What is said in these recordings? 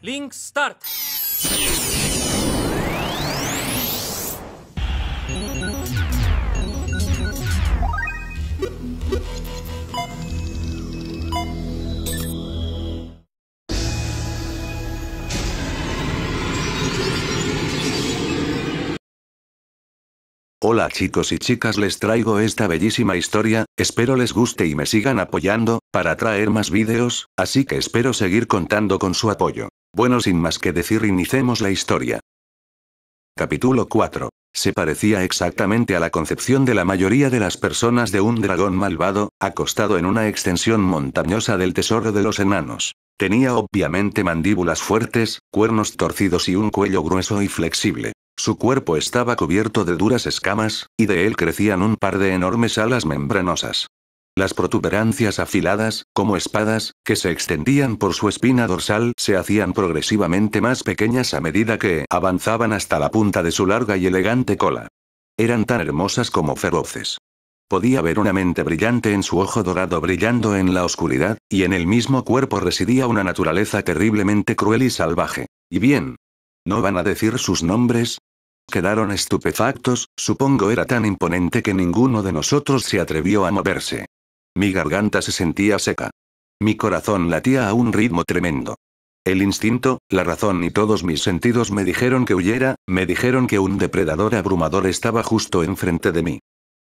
Link Start. Hola chicos y chicas, les traigo esta bellísima historia, espero les guste y me sigan apoyando, para traer más vídeos, así que espero seguir contando con su apoyo. Bueno, sin más que decir, iniciemos la historia. Capítulo 4. Se parecía exactamente a la concepción de la mayoría de las personas de un dragón malvado, acostado en una extensión montañosa del tesoro de los enanos. Tenía obviamente mandíbulas fuertes, cuernos torcidos y un cuello grueso y flexible. Su cuerpo estaba cubierto de duras escamas, y de él crecían un par de enormes alas membranosas. Las protuberancias afiladas, como espadas, que se extendían por su espina dorsal, se hacían progresivamente más pequeñas a medida que avanzaban hasta la punta de su larga y elegante cola. Eran tan hermosas como feroces. Podía ver una mente brillante en su ojo dorado brillando en la oscuridad, y en el mismo cuerpo residía una naturaleza terriblemente cruel y salvaje. ¿Y bien? ¿No van a decir sus nombres? Quedaron estupefactos, supongo era tan imponente que ninguno de nosotros se atrevió a moverse. Mi garganta se sentía seca. Mi corazón latía a un ritmo tremendo. El instinto, la razón y todos mis sentidos me dijeron que huyera, me dijeron que un depredador abrumador estaba justo enfrente de mí.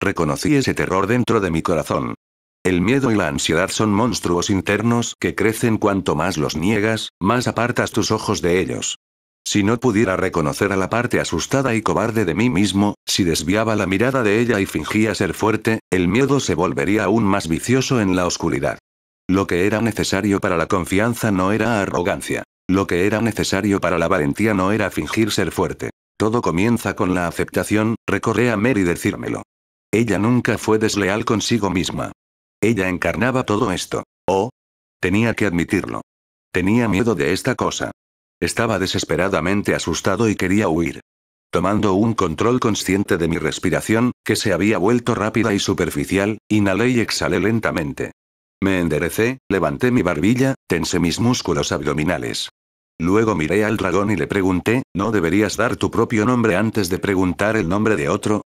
Reconocí ese terror dentro de mi corazón. El miedo y la ansiedad son monstruos internos que crecen cuanto más los niegas, más apartas tus ojos de ellos. Si no pudiera reconocer a la parte asustada y cobarde de mí mismo, si desviaba la mirada de ella y fingía ser fuerte, el miedo se volvería aún más vicioso en la oscuridad. Lo que era necesario para la confianza no era arrogancia. Lo que era necesario para la valentía no era fingir ser fuerte. Todo comienza con la aceptación, recordé a Mary decírmelo. Ella nunca fue desleal consigo misma. Ella encarnaba todo esto. Oh, tenía que admitirlo. Tenía miedo de esta cosa. Estaba desesperadamente asustado y quería huir. Tomando un control consciente de mi respiración, que se había vuelto rápida y superficial, inhalé y exhalé lentamente. Me enderecé, levanté mi barbilla, tensé mis músculos abdominales. Luego miré al dragón y le pregunté, ¿no deberías dar tu propio nombre antes de preguntar el nombre de otro?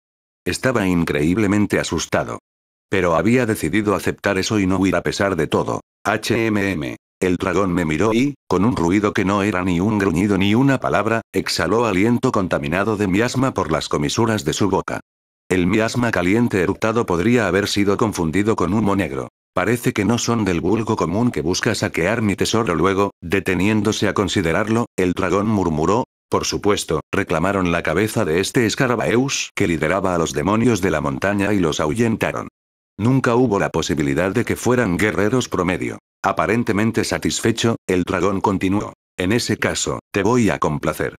Estaba increíblemente asustado. Pero había decidido aceptar eso y no huir a pesar de todo. El dragón me miró y, con un ruido que no era ni un gruñido ni una palabra, exhaló aliento contaminado de miasma por las comisuras de su boca. El miasma caliente eructado podría haber sido confundido con humo negro. Parece que no son del vulgo común que busca saquear mi tesoro. Luego, deteniéndose a considerarlo, el dragón murmuró, por supuesto, reclamaron la cabeza de este Scarabaeus que lideraba a los demonios de la montaña y los ahuyentaron. Nunca hubo la posibilidad de que fueran guerreros promedio. Aparentemente satisfecho, el dragón continuó. En ese caso, te voy a complacer.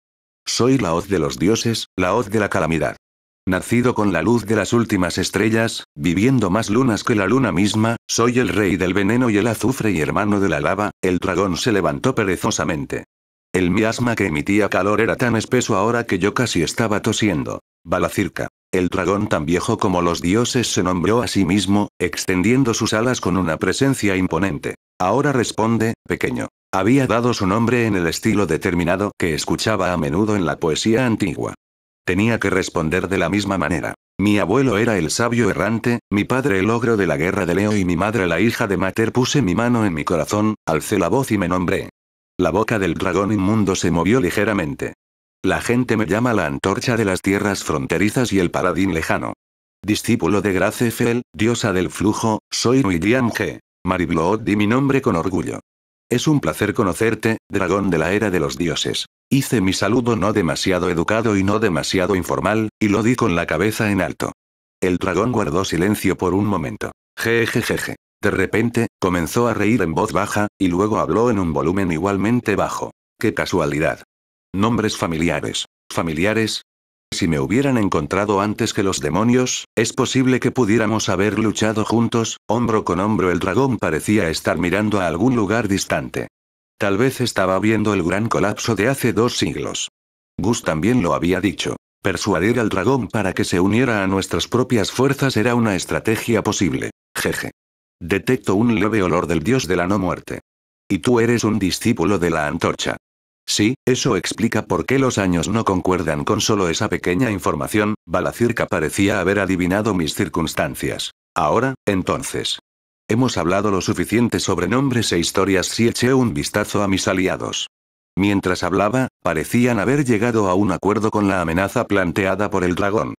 Soy la hoz de los dioses, la hoz de la calamidad. Nacido con la luz de las últimas estrellas, viviendo más lunas que la luna misma, soy el rey del veneno y el azufre y hermano de la lava. El dragón se levantó perezosamente. El miasma que emitía calor era tan espeso ahora que yo casi estaba tosiendo. Balacirca. El dragón tan viejo como los dioses se nombró a sí mismo, extendiendo sus alas con una presencia imponente. Ahora responde, pequeño. Había dado su nombre en el estilo determinado que escuchaba a menudo en la poesía antigua. Tenía que responder de la misma manera. Mi abuelo era el sabio errante, mi padre el ogro de la guerra de Leo y mi madre la hija de Mater. Puse mi mano en mi corazón, alcé la voz y me nombré. La boca del dragón inmundo se movió ligeramente. La gente me llama la antorcha de las tierras fronterizas y el paladín lejano. Discípulo de Gracefel, diosa del flujo, soy William G. Mariblood, di mi nombre con orgullo. Es un placer conocerte, dragón de la era de los dioses. Hice mi saludo no demasiado educado y no demasiado informal, y lo di con la cabeza en alto. El dragón guardó silencio por un momento. Jejejeje. De repente, comenzó a reír en voz baja, y luego habló en un volumen igualmente bajo. ¡Qué casualidad! Nombres familiares. ¿Familiares? Si me hubieran encontrado antes que los demonios, es posible que pudiéramos haber luchado juntos, hombro con hombro. El dragón parecía estar mirando a algún lugar distante. Tal vez estaba viendo el gran colapso de hace 2 siglos. Gus también lo había dicho. Persuadir al dragón para que se uniera a nuestras propias fuerzas era una estrategia posible. Jeje. Detecto un leve olor del dios de la no muerte. Y tú eres un discípulo de la antorcha. Sí, eso explica por qué los años no concuerdan con solo esa pequeña información. Balacirca parecía haber adivinado mis circunstancias. Ahora, entonces. Hemos hablado lo suficiente sobre nombres e historias si eché un vistazo a mis aliados. Mientras hablaba, parecían haber llegado a un acuerdo con la amenaza planteada por el dragón.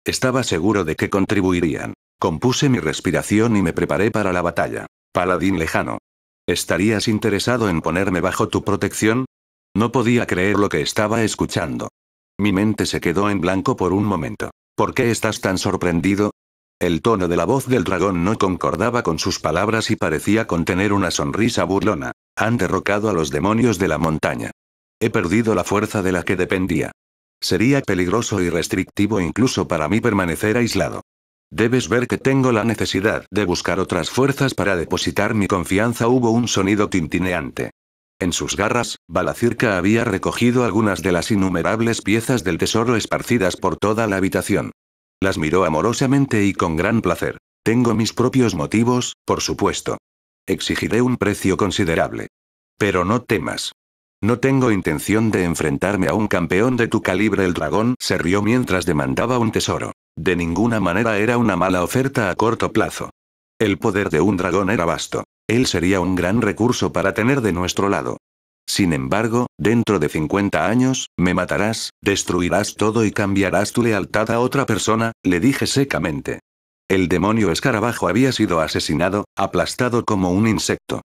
Estaba seguro de que contribuirían. Compuse mi respiración y me preparé para la batalla. Paladín lejano. ¿Estarías interesado en ponerme bajo tu protección? No podía creer lo que estaba escuchando. Mi mente se quedó en blanco por un momento. ¿Por qué estás tan sorprendido? El tono de la voz del dragón no concordaba con sus palabras y parecía contener una sonrisa burlona. Han derrocado a los demonios de la montaña. He perdido la fuerza de la que dependía. Sería peligroso y restrictivo incluso para mí permanecer aislado. Debes ver que tengo la necesidad de buscar otras fuerzas para depositar mi confianza. Hubo un sonido tintineante. En sus garras, Balacirca había recogido algunas de las innumerables piezas del tesoro esparcidas por toda la habitación. Las miró amorosamente y con gran placer. Tengo mis propios motivos, por supuesto. Exigiré un precio considerable. Pero no temas. No tengo intención de enfrentarme a un campeón de tu calibre. El dragón se rió mientras demandaba un tesoro. De ninguna manera era una mala oferta a corto plazo. El poder de un dragón era vasto. Él sería un gran recurso para tener de nuestro lado. Sin embargo, dentro de 50 años, me matarás, destruirás todo y cambiarás tu lealtad a otra persona, le dije secamente. El demonio escarabajo había sido asesinado, aplastado como un insecto.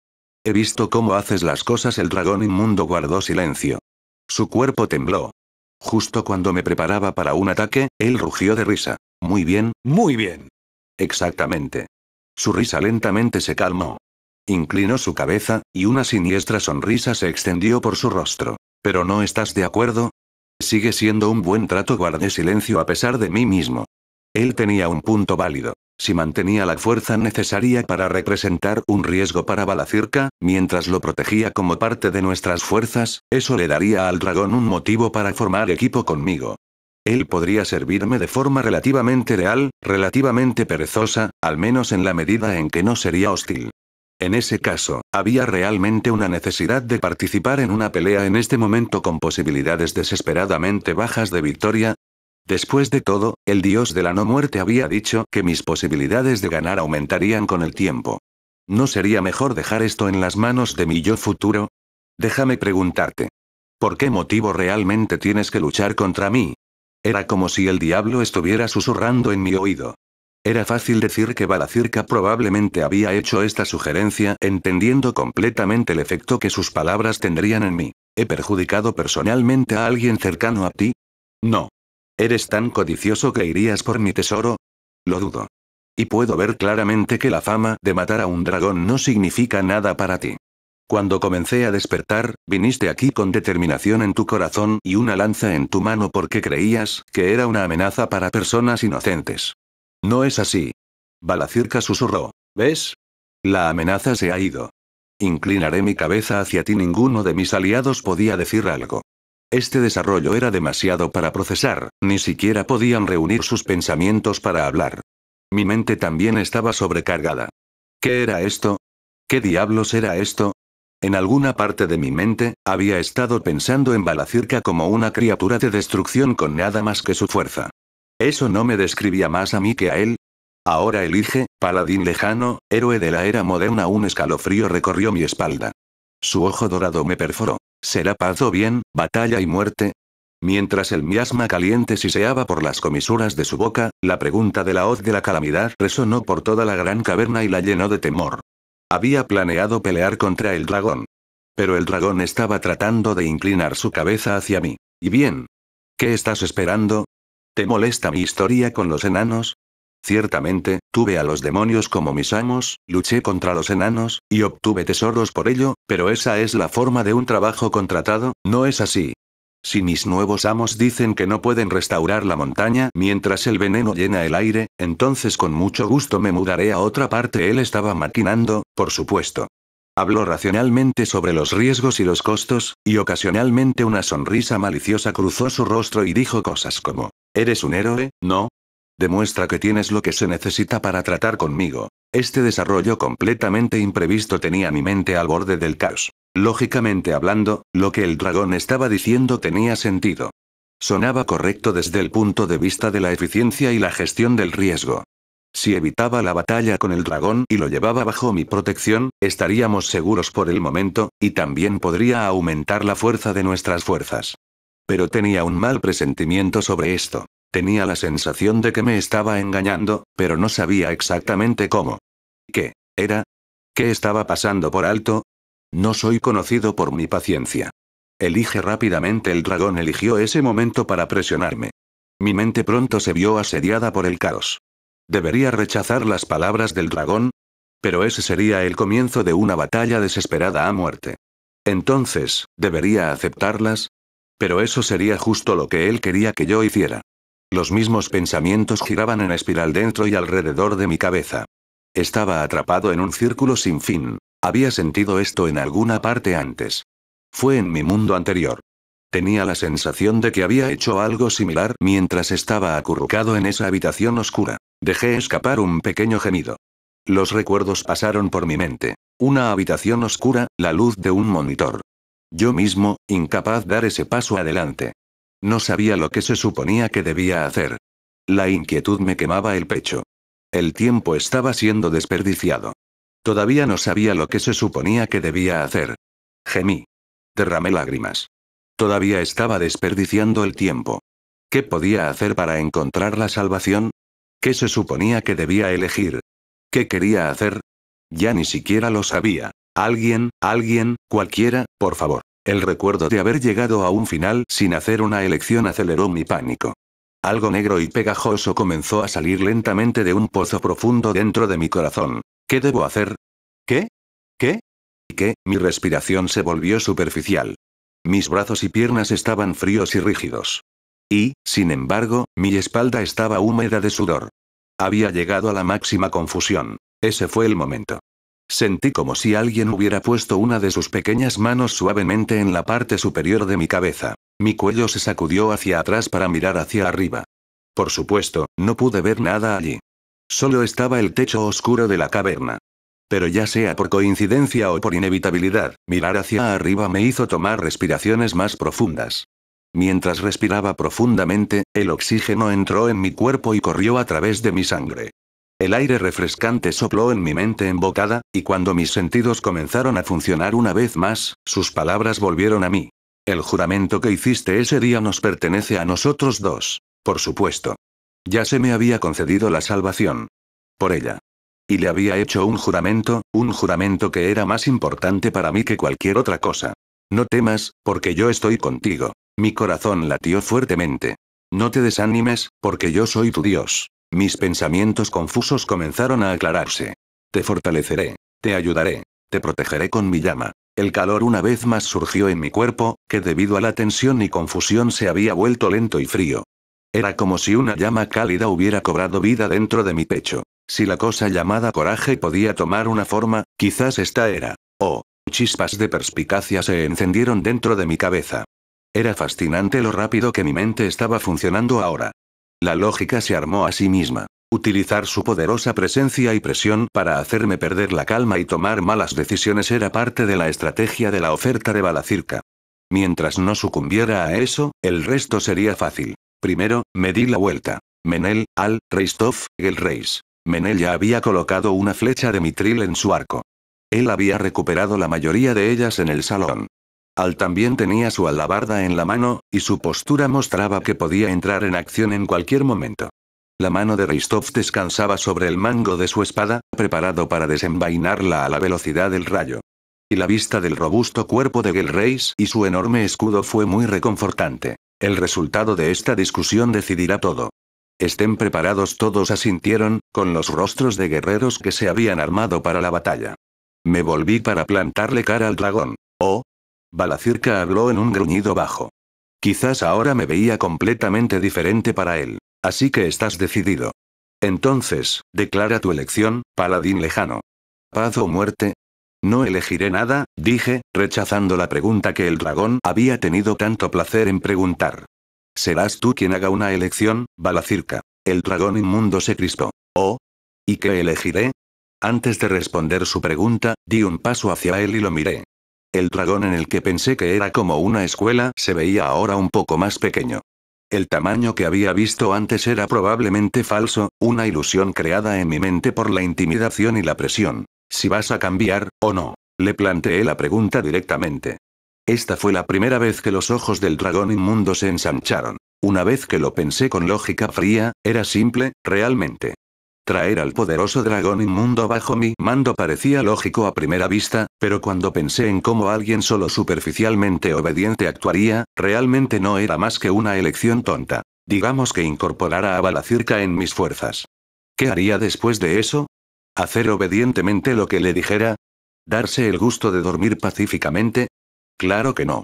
He visto cómo haces las cosas. El dragón inmundo guardó silencio. Su cuerpo tembló. Justo cuando me preparaba para un ataque, él rugió de risa. Muy bien, muy bien. Exactamente. Su risa lentamente se calmó. Inclinó su cabeza, y una siniestra sonrisa se extendió por su rostro. ¿Pero no estás de acuerdo? Sigue siendo un buen trato. Guardé silencio a pesar de mí mismo. Él tenía un punto válido. Si mantenía la fuerza necesaria para representar un riesgo para Balacirca, mientras lo protegía como parte de nuestras fuerzas, eso le daría al dragón un motivo para formar equipo conmigo. Él podría servirme de forma relativamente leal, relativamente perezosa, al menos en la medida en que no sería hostil. En ese caso, había realmente una necesidad de participar en una pelea en este momento con posibilidades desesperadamente bajas de victoria. Después de todo, el dios de la no muerte había dicho que mis posibilidades de ganar aumentarían con el tiempo. ¿No sería mejor dejar esto en las manos de mi yo futuro? Déjame preguntarte. ¿Por qué motivo realmente tienes que luchar contra mí? Era como si el diablo estuviera susurrando en mi oído. Era fácil decir que Balacirca probablemente había hecho esta sugerencia, entendiendo completamente el efecto que sus palabras tendrían en mí. ¿He perjudicado personalmente a alguien cercano a ti? No. ¿Eres tan codicioso que irías por mi tesoro? Lo dudo. Y puedo ver claramente que la fama de matar a un dragón no significa nada para ti. Cuando comencé a despertar, viniste aquí con determinación en tu corazón y una lanza en tu mano porque creías que era una amenaza para personas inocentes. No es así. Balacirca susurró. ¿Ves? La amenaza se ha ido. Inclinaré mi cabeza hacia ti. Ninguno de mis aliados podía decir algo. Este desarrollo era demasiado para procesar, ni siquiera podían reunir sus pensamientos para hablar. Mi mente también estaba sobrecargada. ¿Qué era esto? ¿Qué diablos era esto? En alguna parte de mi mente, había estado pensando en Balacirca como una criatura de destrucción con nada más que su fuerza. ¿Eso no me describía más a mí que a él? Ahora elige, paladín lejano, héroe de la era moderna. Un escalofrío recorrió mi espalda. Su ojo dorado me perforó. ¿Será paz o bien, batalla y muerte? Mientras el miasma caliente siseaba por las comisuras de su boca, la pregunta de la hoz de la calamidad resonó por toda la gran caverna y la llenó de temor. Había planeado pelear contra el dragón. Pero el dragón estaba tratando de inclinar su cabeza hacia mí. ¿Y bien? ¿Qué estás esperando? ¿Te molesta mi historia con los enanos? Ciertamente, tuve a los demonios como mis amos, luché contra los enanos, y obtuve tesoros por ello, pero esa es la forma de un trabajo contratado, ¿no es así? Si mis nuevos amos dicen que no pueden restaurar la montaña mientras el veneno llena el aire, entonces con mucho gusto me mudaré a otra parte. Él estaba maquinando, por supuesto. Habló racionalmente sobre los riesgos y los costos, y ocasionalmente una sonrisa maliciosa cruzó su rostro y dijo cosas como, ¿eres un héroe, no? Demuestra que tienes lo que se necesita para tratar conmigo. Este desarrollo completamente imprevisto tenía mi mente al borde del caos. Lógicamente hablando, lo que el dragón estaba diciendo tenía sentido. Sonaba correcto desde el punto de vista de la eficiencia y la gestión del riesgo. Si evitaba la batalla con el dragón y lo llevaba bajo mi protección, estaríamos seguros por el momento, y también podría aumentar la fuerza de nuestras fuerzas. Pero tenía un mal presentimiento sobre esto. Tenía la sensación de que me estaba engañando, pero no sabía exactamente cómo. ¿Qué era? ¿Qué estaba pasando por alto? No soy conocido por mi paciencia. Elige rápidamente. El dragón eligió ese momento para presionarme. Mi mente pronto se vio asediada por el caos. ¿Debería rechazar las palabras del dragón? Pero ese sería el comienzo de una batalla desesperada a muerte. Entonces, ¿debería aceptarlas? Pero eso sería justo lo que él quería que yo hiciera. Los mismos pensamientos giraban en espiral dentro y alrededor de mi cabeza. Estaba atrapado en un círculo sin fin. Había sentido esto en alguna parte antes. Fue en mi mundo anterior. Tenía la sensación de que había hecho algo similar mientras estaba acurrucado en esa habitación oscura. Dejé escapar un pequeño gemido. Los recuerdos pasaron por mi mente. Una habitación oscura, la luz de un monitor. Yo mismo, incapaz de dar ese paso adelante. No sabía lo que se suponía que debía hacer. La inquietud me quemaba el pecho. El tiempo estaba siendo desperdiciado. Todavía no sabía lo que se suponía que debía hacer. Gemí. Derramé lágrimas. Todavía estaba desperdiciando el tiempo. ¿Qué podía hacer para encontrar la salvación? ¿Qué se suponía que debía elegir? ¿Qué quería hacer? Ya ni siquiera lo sabía. Alguien, cualquiera, por favor. El recuerdo de haber llegado a un final sin hacer una elección aceleró mi pánico. Algo negro y pegajoso comenzó a salir lentamente de un pozo profundo dentro de mi corazón. ¿Qué debo hacer? ¿Qué? ¿Qué? ¿Qué? Mi respiración se volvió superficial. Mis brazos y piernas estaban fríos y rígidos. Y, sin embargo, mi espalda estaba húmeda de sudor. Había llegado a la máxima confusión. Ese fue el momento. Sentí como si alguien hubiera puesto una de sus pequeñas manos suavemente en la parte superior de mi cabeza. Mi cuello se sacudió hacia atrás para mirar hacia arriba. Por supuesto, no pude ver nada allí. Solo estaba el techo oscuro de la caverna. Pero ya sea por coincidencia o por inevitabilidad, mirar hacia arriba me hizo tomar respiraciones más profundas. Mientras respiraba profundamente, el oxígeno entró en mi cuerpo y corrió a través de mi sangre. El aire refrescante sopló en mi mente embocada, y cuando mis sentidos comenzaron a funcionar una vez más, sus palabras volvieron a mí. El juramento que hiciste ese día nos pertenece a nosotros dos. Por supuesto. Ya se me había concedido la salvación. Por ella. Y le había hecho un juramento que era más importante para mí que cualquier otra cosa. No temas, porque yo estoy contigo. Mi corazón latió fuertemente. No te desanimes, porque yo soy tu Dios. Mis pensamientos confusos comenzaron a aclararse. Te fortaleceré. Te ayudaré. Te protegeré con mi llama. El calor una vez más surgió en mi cuerpo, que debido a la tensión y confusión se había vuelto lento y frío. Era como si una llama cálida hubiera cobrado vida dentro de mi pecho. Si la cosa llamada coraje podía tomar una forma, quizás esta era. Oh, chispas de perspicacia se encendieron dentro de mi cabeza. Era fascinante lo rápido que mi mente estaba funcionando ahora. La lógica se armó a sí misma. Utilizar su poderosa presencia y presión para hacerme perder la calma y tomar malas decisiones era parte de la estrategia de la oferta de Balacirca. Mientras no sucumbiera a eso, el resto sería fácil. Primero, me di la vuelta. Menel, Al, Reistov, Gelreis. Menel ya había colocado una flecha de mitril en su arco. Él había recuperado la mayoría de ellas en el salón. Al también tenía su alabarda en la mano, y su postura mostraba que podía entrar en acción en cualquier momento. La mano de Reistov descansaba sobre el mango de su espada, preparado para desenvainarla a la velocidad del rayo. Y la vista del robusto cuerpo de Gelreis y su enorme escudo fue muy reconfortante. El resultado de esta discusión decidirá todo. Estén preparados, todos asintieron, con los rostros de guerreros que se habían armado para la batalla. Me volví para plantarle cara al dragón. Oh. Balacirca habló en un gruñido bajo. Quizás ahora me veía completamente diferente para él. Así que estás decidido. Entonces, declara tu elección, paladín lejano. ¿Paz o muerte? No elegiré nada, dije, rechazando la pregunta que el dragón había tenido tanto placer en preguntar. Serás tú quien haga una elección, Balacirca. El dragón inmundo se crispó. ¿Oh? ¿Y qué elegiré? Antes de responder su pregunta, di un paso hacia él y lo miré. El dragón en el que pensé que era como una escuela se veía ahora un poco más pequeño. El tamaño que había visto antes era probablemente falso, una ilusión creada en mi mente por la intimidación y la presión. ¿Si vas a cambiar, o no? Le planteé la pregunta directamente. Esta fue la primera vez que los ojos del dragón inmundo se ensancharon. Una vez que lo pensé con lógica fría, era simple, realmente. Traer al poderoso dragón inmundo bajo mi mando parecía lógico a primera vista, pero cuando pensé en cómo alguien solo superficialmente obediente actuaría, realmente no era más que una elección tonta. Digamos que incorporara a Balacirca en mis fuerzas. ¿Qué haría después de eso? ¿Hacer obedientemente lo que le dijera? ¿Darse el gusto de dormir pacíficamente? Claro que no.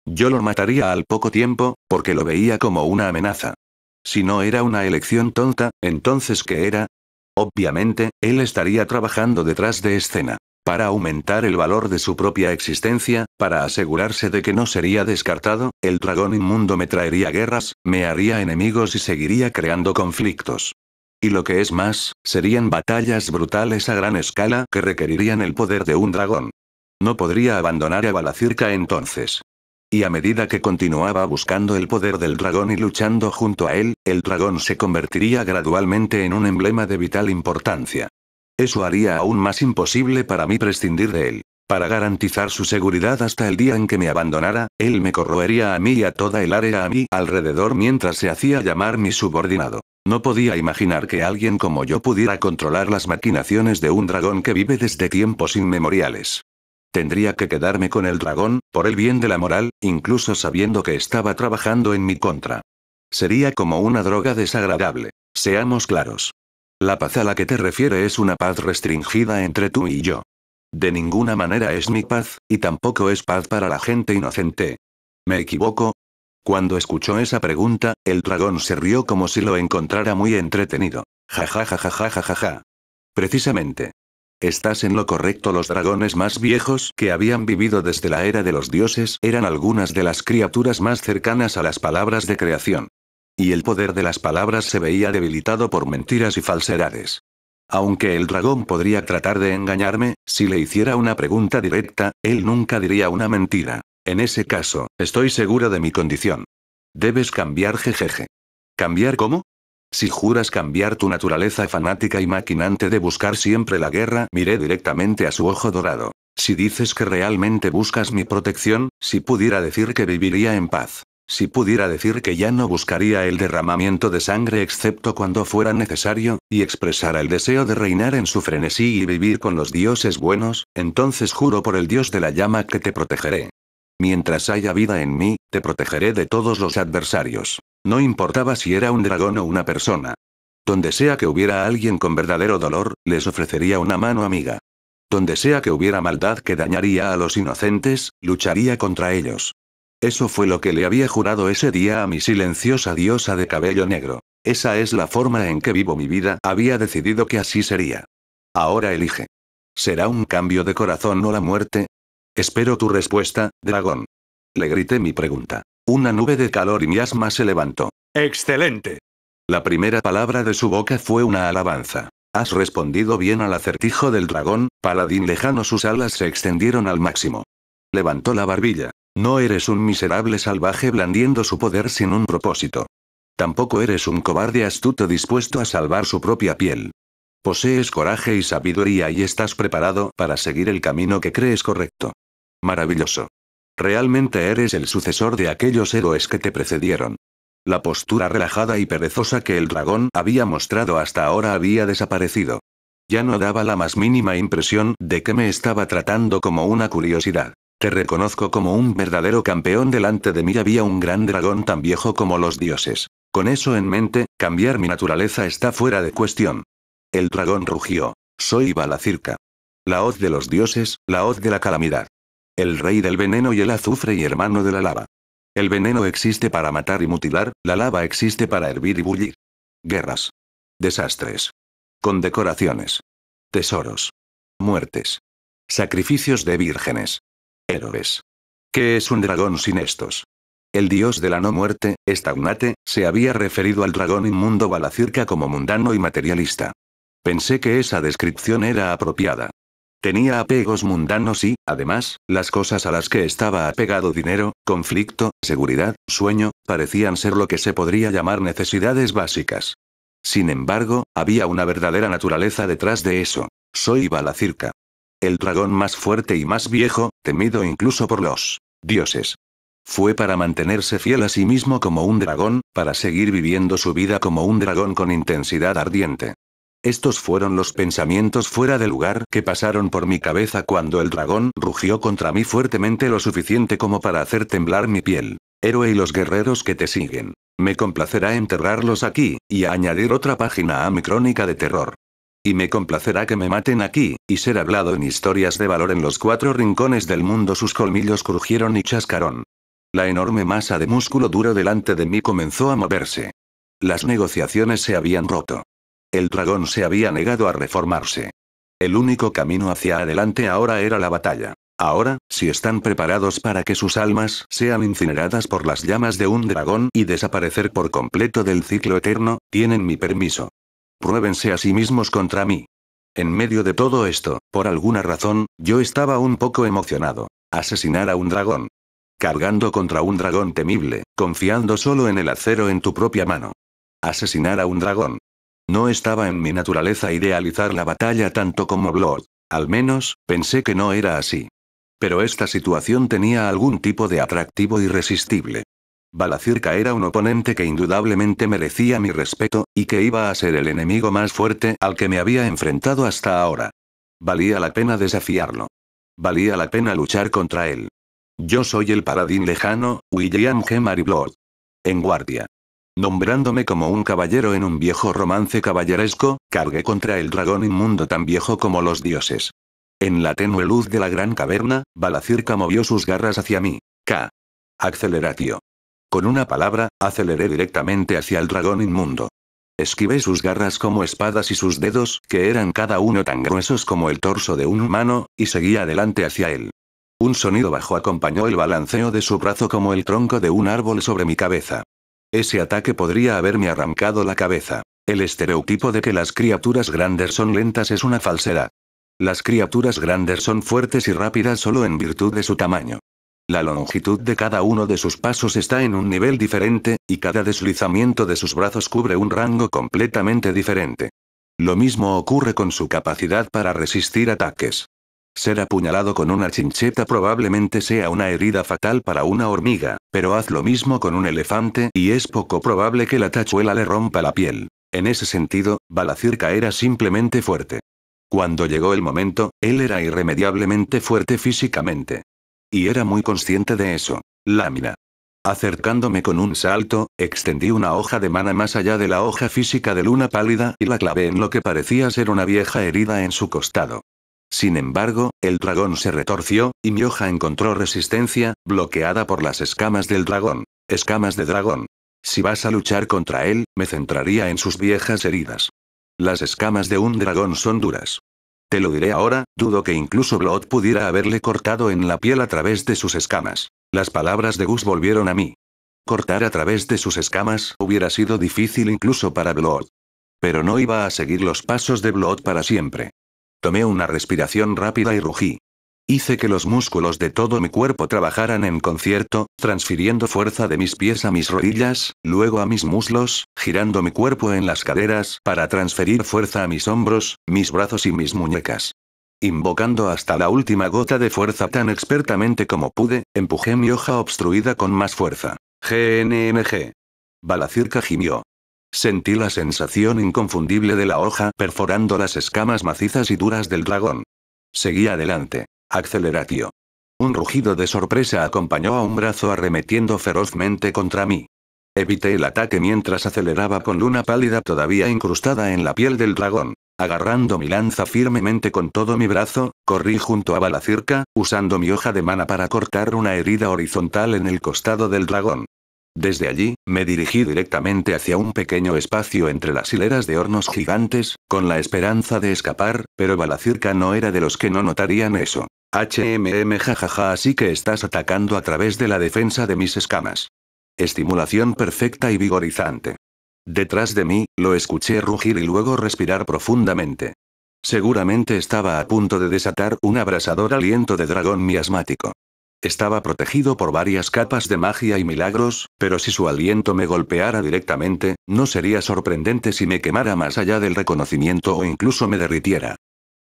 Yo lo mataría al poco tiempo, porque lo veía como una amenaza. Si no era una elección tonta, entonces ¿qué era? Obviamente, él estaría trabajando detrás de escena. Para aumentar el valor de su propia existencia, para asegurarse de que no sería descartado, el dragón inmundo me traería guerras, me haría enemigos y seguiría creando conflictos. Y lo que es más, serían batallas brutales a gran escala que requerirían el poder de un dragón. No podría abandonar a Balacirca entonces. Y a medida que continuaba buscando el poder del dragón y luchando junto a él, el dragón se convertiría gradualmente en un emblema de vital importancia. Eso haría aún más imposible para mí prescindir de él. Para garantizar su seguridad hasta el día en que me abandonara, él me corroería a mí y a toda el área a mi alrededor mientras se hacía llamar mi subordinado. No podía imaginar que alguien como yo pudiera controlar las maquinaciones de un dragón que vive desde tiempos inmemoriales. Tendría que quedarme con el dragón, por el bien de la moral, incluso sabiendo que estaba trabajando en mi contra. Sería como una droga desagradable. Seamos claros. La paz a la que te refieres es una paz restringida entre tú y yo. De ninguna manera es mi paz, y tampoco es paz para la gente inocente. ¿Me equivoco? Cuando escuchó esa pregunta, el dragón se rió como si lo encontrara muy entretenido. Ja ja ja ja ja ja ja ja. Precisamente. Estás en lo correcto. Los dragones más viejos que habían vivido desde la era de los dioses eran algunas de las criaturas más cercanas a las palabras de creación. Y el poder de las palabras se veía debilitado por mentiras y falsedades. Aunque el dragón podría tratar de engañarme, si le hiciera una pregunta directa, él nunca diría una mentira. En ese caso, estoy seguro de mi condición. Debes cambiar, jejeje. ¿Cambiar cómo? Si juras cambiar tu naturaleza fanática y maquinante de buscar siempre la guerra, miré directamente a su ojo dorado. Si dices que realmente buscas mi protección, si pudiera decir que viviría en paz. Si pudiera decir que ya no buscaría el derramamiento de sangre excepto cuando fuera necesario, y expresara el deseo de reinar en su frenesí y vivir con los dioses buenos, entonces juro por el dios de la llama que te protegeré. Mientras haya vida en mí, te protegeré de todos los adversarios. No importaba si era un dragón o una persona. Donde sea que hubiera alguien con verdadero dolor, les ofrecería una mano amiga. Donde sea que hubiera maldad que dañaría a los inocentes, lucharía contra ellos. Eso fue lo que le había jurado ese día a mi silenciosa diosa de cabello negro. Esa es la forma en que vivo mi vida, había decidido que así sería. Ahora elige. ¿Será un cambio de corazón o la muerte? Espero tu respuesta, dragón. Le grité mi pregunta. Una nube de calor y miasma se levantó. ¡Excelente! La primera palabra de su boca fue una alabanza. Has respondido bien al acertijo del dragón, paladín lejano. Sus alas se extendieron al máximo. Levantó la barbilla. No eres un miserable salvaje blandiendo su poder sin un propósito. Tampoco eres un cobarde astuto dispuesto a salvar su propia piel. Posees coraje y sabiduría y estás preparado para seguir el camino que crees correcto. Maravilloso. Realmente eres el sucesor de aquellos héroes que te precedieron. La postura relajada y perezosa que el dragón había mostrado hasta ahora había desaparecido. Ya no daba la más mínima impresión de que me estaba tratando como una curiosidad. Te reconozco como un verdadero campeón. Delante de mí había un gran dragón tan viejo como los dioses. Con eso en mente, cambiar mi naturaleza está fuera de cuestión. El dragón rugió. Soy Balacirca. La hoz de los dioses, la hoz de la calamidad. El rey del veneno y el azufre y hermano de la lava. El veneno existe para matar y mutilar, la lava existe para hervir y bullir. Guerras. Desastres. Condecoraciones. Tesoros. Muertes. Sacrificios de vírgenes. Héroes. ¿Qué es un dragón sin estos? El dios de la no muerte, Stagnate, se había referido al dragón inmundo Balacirca como mundano y materialista. Pensé que esa descripción era apropiada. Tenía apegos mundanos y, además, las cosas a las que estaba apegado dinero, conflicto, seguridad, sueño, parecían ser lo que se podría llamar necesidades básicas. Sin embargo, había una verdadera naturaleza detrás de eso. Soy Balacirca. El dragón más fuerte y más viejo, temido incluso por los dioses. Fue para mantenerse fiel a sí mismo como un dragón, para seguir viviendo su vida como un dragón con intensidad ardiente. Estos fueron los pensamientos fuera de lugar que pasaron por mi cabeza cuando el dragón rugió contra mí fuertemente lo suficiente como para hacer temblar mi piel. Héroe y los guerreros que te siguen. Me complacerá enterrarlos aquí, y añadir otra página a mi crónica de terror. Y me complacerá que me maten aquí, y ser hablado en historias de valor en los 4 rincones del mundo. Sus colmillos crujieron y chascaron. La enorme masa de músculo duro delante de mí comenzó a moverse. Las negociaciones se habían roto. El dragón se había negado a reformarse. El único camino hacia adelante ahora era la batalla. Ahora, si están preparados para que sus almas sean incineradas por las llamas de un dragón y desaparecer por completo del ciclo eterno, tienen mi permiso. Pruébense a sí mismos contra mí. En medio de todo esto, por alguna razón, yo estaba un poco emocionado. Asesinar a un dragón. Cargando contra un dragón temible, confiando solo en el acero en tu propia mano. Asesinar a un dragón. No estaba en mi naturaleza idealizar la batalla tanto como Blood. Al menos, pensé que no era así. Pero esta situación tenía algún tipo de atractivo irresistible. Balacirca era un oponente que indudablemente merecía mi respeto, y que iba a ser el enemigo más fuerte al que me había enfrentado hasta ahora. Valía la pena desafiarlo. Valía la pena luchar contra él. Yo soy el paladín lejano, William G. Mariblood. En guardia. Nombrándome como un caballero en un viejo romance caballeresco, cargué contra el dragón inmundo tan viejo como los dioses. En la tenue luz de la gran caverna, Balacirca movió sus garras hacia mí. Acceleratio. Con una palabra, aceleré directamente hacia el dragón inmundo. Esquivé sus garras como espadas y sus dedos, que eran cada uno tan gruesos como el torso de un humano, y seguí adelante hacia él. Un sonido bajo acompañó el balanceo de su brazo como el tronco de un árbol sobre mi cabeza. Ese ataque podría haberme arrancado la cabeza. El estereotipo de que las criaturas grandes son lentas es una falsedad. Las criaturas grandes son fuertes y rápidas solo en virtud de su tamaño. La longitud de cada uno de sus pasos está en un nivel diferente, y cada deslizamiento de sus brazos cubre un rango completamente diferente. Lo mismo ocurre con su capacidad para resistir ataques. Ser apuñalado con una chincheta probablemente sea una herida fatal para una hormiga, pero haz lo mismo con un elefante y es poco probable que la tachuela le rompa la piel. En ese sentido, Balacirca era simplemente fuerte. Cuando llegó el momento, él era irremediablemente fuerte físicamente. Y era muy consciente de eso. Lámina. Acercándome con un salto, extendí una hoja de mana más allá de la hoja física de luna pálida y la clavé en lo que parecía ser una vieja herida en su costado. Sin embargo, el dragón se retorció, y mi hoja encontró resistencia, bloqueada por las escamas del dragón. Escamas de dragón. Si vas a luchar contra él, me centraría en sus viejas heridas. Las escamas de un dragón son duras. Te lo diré ahora, dudo que incluso Blood pudiera haberle cortado en la piel a través de sus escamas. Las palabras de Gus volvieron a mí. Cortar a través de sus escamas hubiera sido difícil incluso para Blood. Pero no iba a seguir los pasos de Blood para siempre. Tomé una respiración rápida y rugí. Hice que los músculos de todo mi cuerpo trabajaran en concierto, transfiriendo fuerza de mis pies a mis rodillas, luego a mis muslos, girando mi cuerpo en las caderas para transferir fuerza a mis hombros, mis brazos y mis muñecas. Invocando hasta la última gota de fuerza tan expertamente como pude, empujé mi hoja obstruida con más fuerza. GNMG. Balacirca gimió. Sentí la sensación inconfundible de la hoja perforando las escamas macizas y duras del dragón. Seguí adelante. Acceleratio. Un rugido de sorpresa acompañó a un brazo arremetiendo ferozmente contra mí. Evité el ataque mientras aceleraba con luna pálida todavía incrustada en la piel del dragón. Agarrando mi lanza firmemente con todo mi brazo, corrí junto a Balacirca, usando mi hoja de mana para cortar una herida horizontal en el costado del dragón. Desde allí, me dirigí directamente hacia un pequeño espacio entre las hileras de hornos gigantes, con la esperanza de escapar, pero Balacirca no era de los que no notarían eso. Jajaja, así que estás atacando a través de la defensa de mis escamas. Estimulación perfecta y vigorizante. Detrás de mí, lo escuché rugir y luego respirar profundamente. Seguramente estaba a punto de desatar un abrasador aliento de dragón miasmático. Estaba protegido por varias capas de magia y milagros, pero si su aliento me golpeara directamente, no sería sorprendente si me quemara más allá del reconocimiento o incluso me derritiera.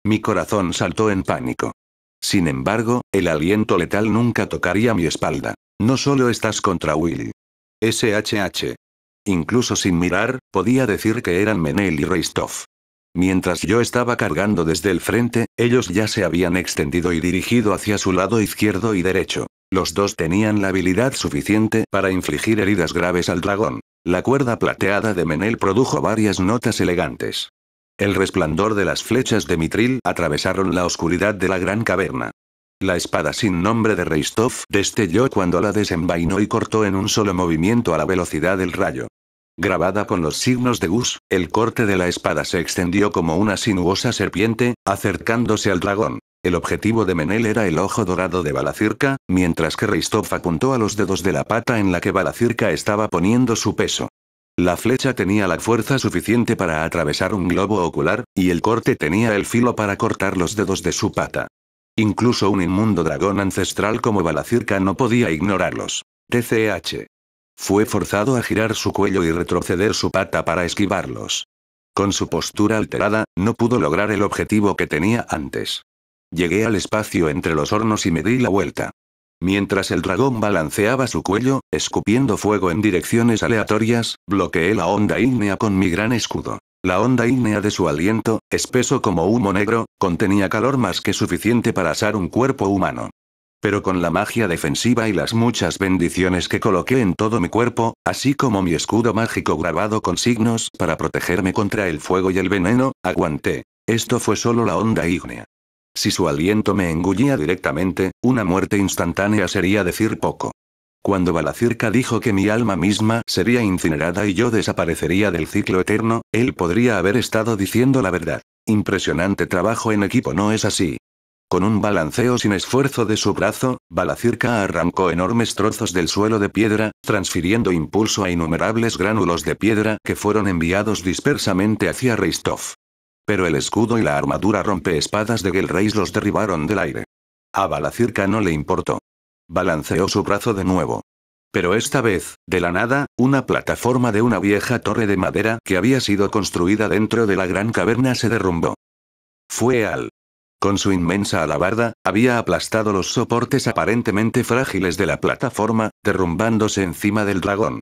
Mi corazón saltó en pánico. Sin embargo, el aliento letal nunca tocaría mi espalda. No solo estás contra Willy. SHH. Incluso sin mirar, podía decir que eran Menel y Reistov. Mientras yo estaba cargando desde el frente, ellos ya se habían extendido y dirigido hacia su lado izquierdo y derecho. Los dos tenían la habilidad suficiente para infligir heridas graves al dragón. La cuerda plateada de Menel produjo varias notas elegantes. El resplandor de las flechas de Mitril atravesaron la oscuridad de la gran caverna. La espada sin nombre de Reistov destelló cuando la desenvainó y cortó en un solo movimiento a la velocidad del rayo. Grabada con los signos de Gus, el corte de la espada se extendió como una sinuosa serpiente, acercándose al dragón. El objetivo de Menel era el ojo dorado de Balacirca, mientras que Reistov apuntó a los dedos de la pata en la que Balacirca estaba poniendo su peso. La flecha tenía la fuerza suficiente para atravesar un globo ocular, y el corte tenía el filo para cortar los dedos de su pata. Incluso un inmundo dragón ancestral como Balacirca no podía ignorarlos. TCH. Fue forzado a girar su cuello y retroceder su pata para esquivarlos. Con su postura alterada, no pudo lograr el objetivo que tenía antes. Llegué al espacio entre los hornos y me di la vuelta. Mientras el dragón balanceaba su cuello, escupiendo fuego en direcciones aleatorias, bloqueé la onda ígnea con mi gran escudo. La onda ígnea de su aliento, espeso como humo negro, contenía calor más que suficiente para asar un cuerpo humano. Pero con la magia defensiva y las muchas bendiciones que coloqué en todo mi cuerpo, así como mi escudo mágico grabado con signos para protegerme contra el fuego y el veneno, aguanté. Esto fue solo la onda ígnea. Si su aliento me engullía directamente, una muerte instantánea sería decir poco. Cuando Balacirca dijo que mi alma misma sería incinerada y yo desaparecería del ciclo eterno, él podría haber estado diciendo la verdad. Impresionante trabajo en equipo, ¿no es así? Con un balanceo sin esfuerzo de su brazo, Balacirca arrancó enormes trozos del suelo de piedra, transfiriendo impulso a innumerables gránulos de piedra que fueron enviados dispersamente hacia Reistov. Pero el escudo y la armadura rompeespadas de Gelreis los derribaron del aire. A Balacirca no le importó. Balanceó su brazo de nuevo. Pero esta vez, de la nada, una plataforma de una vieja torre de madera que había sido construida dentro de la gran caverna se derrumbó. Fue Al. Con su inmensa alabarda, había aplastado los soportes aparentemente frágiles de la plataforma, derrumbándose encima del dragón.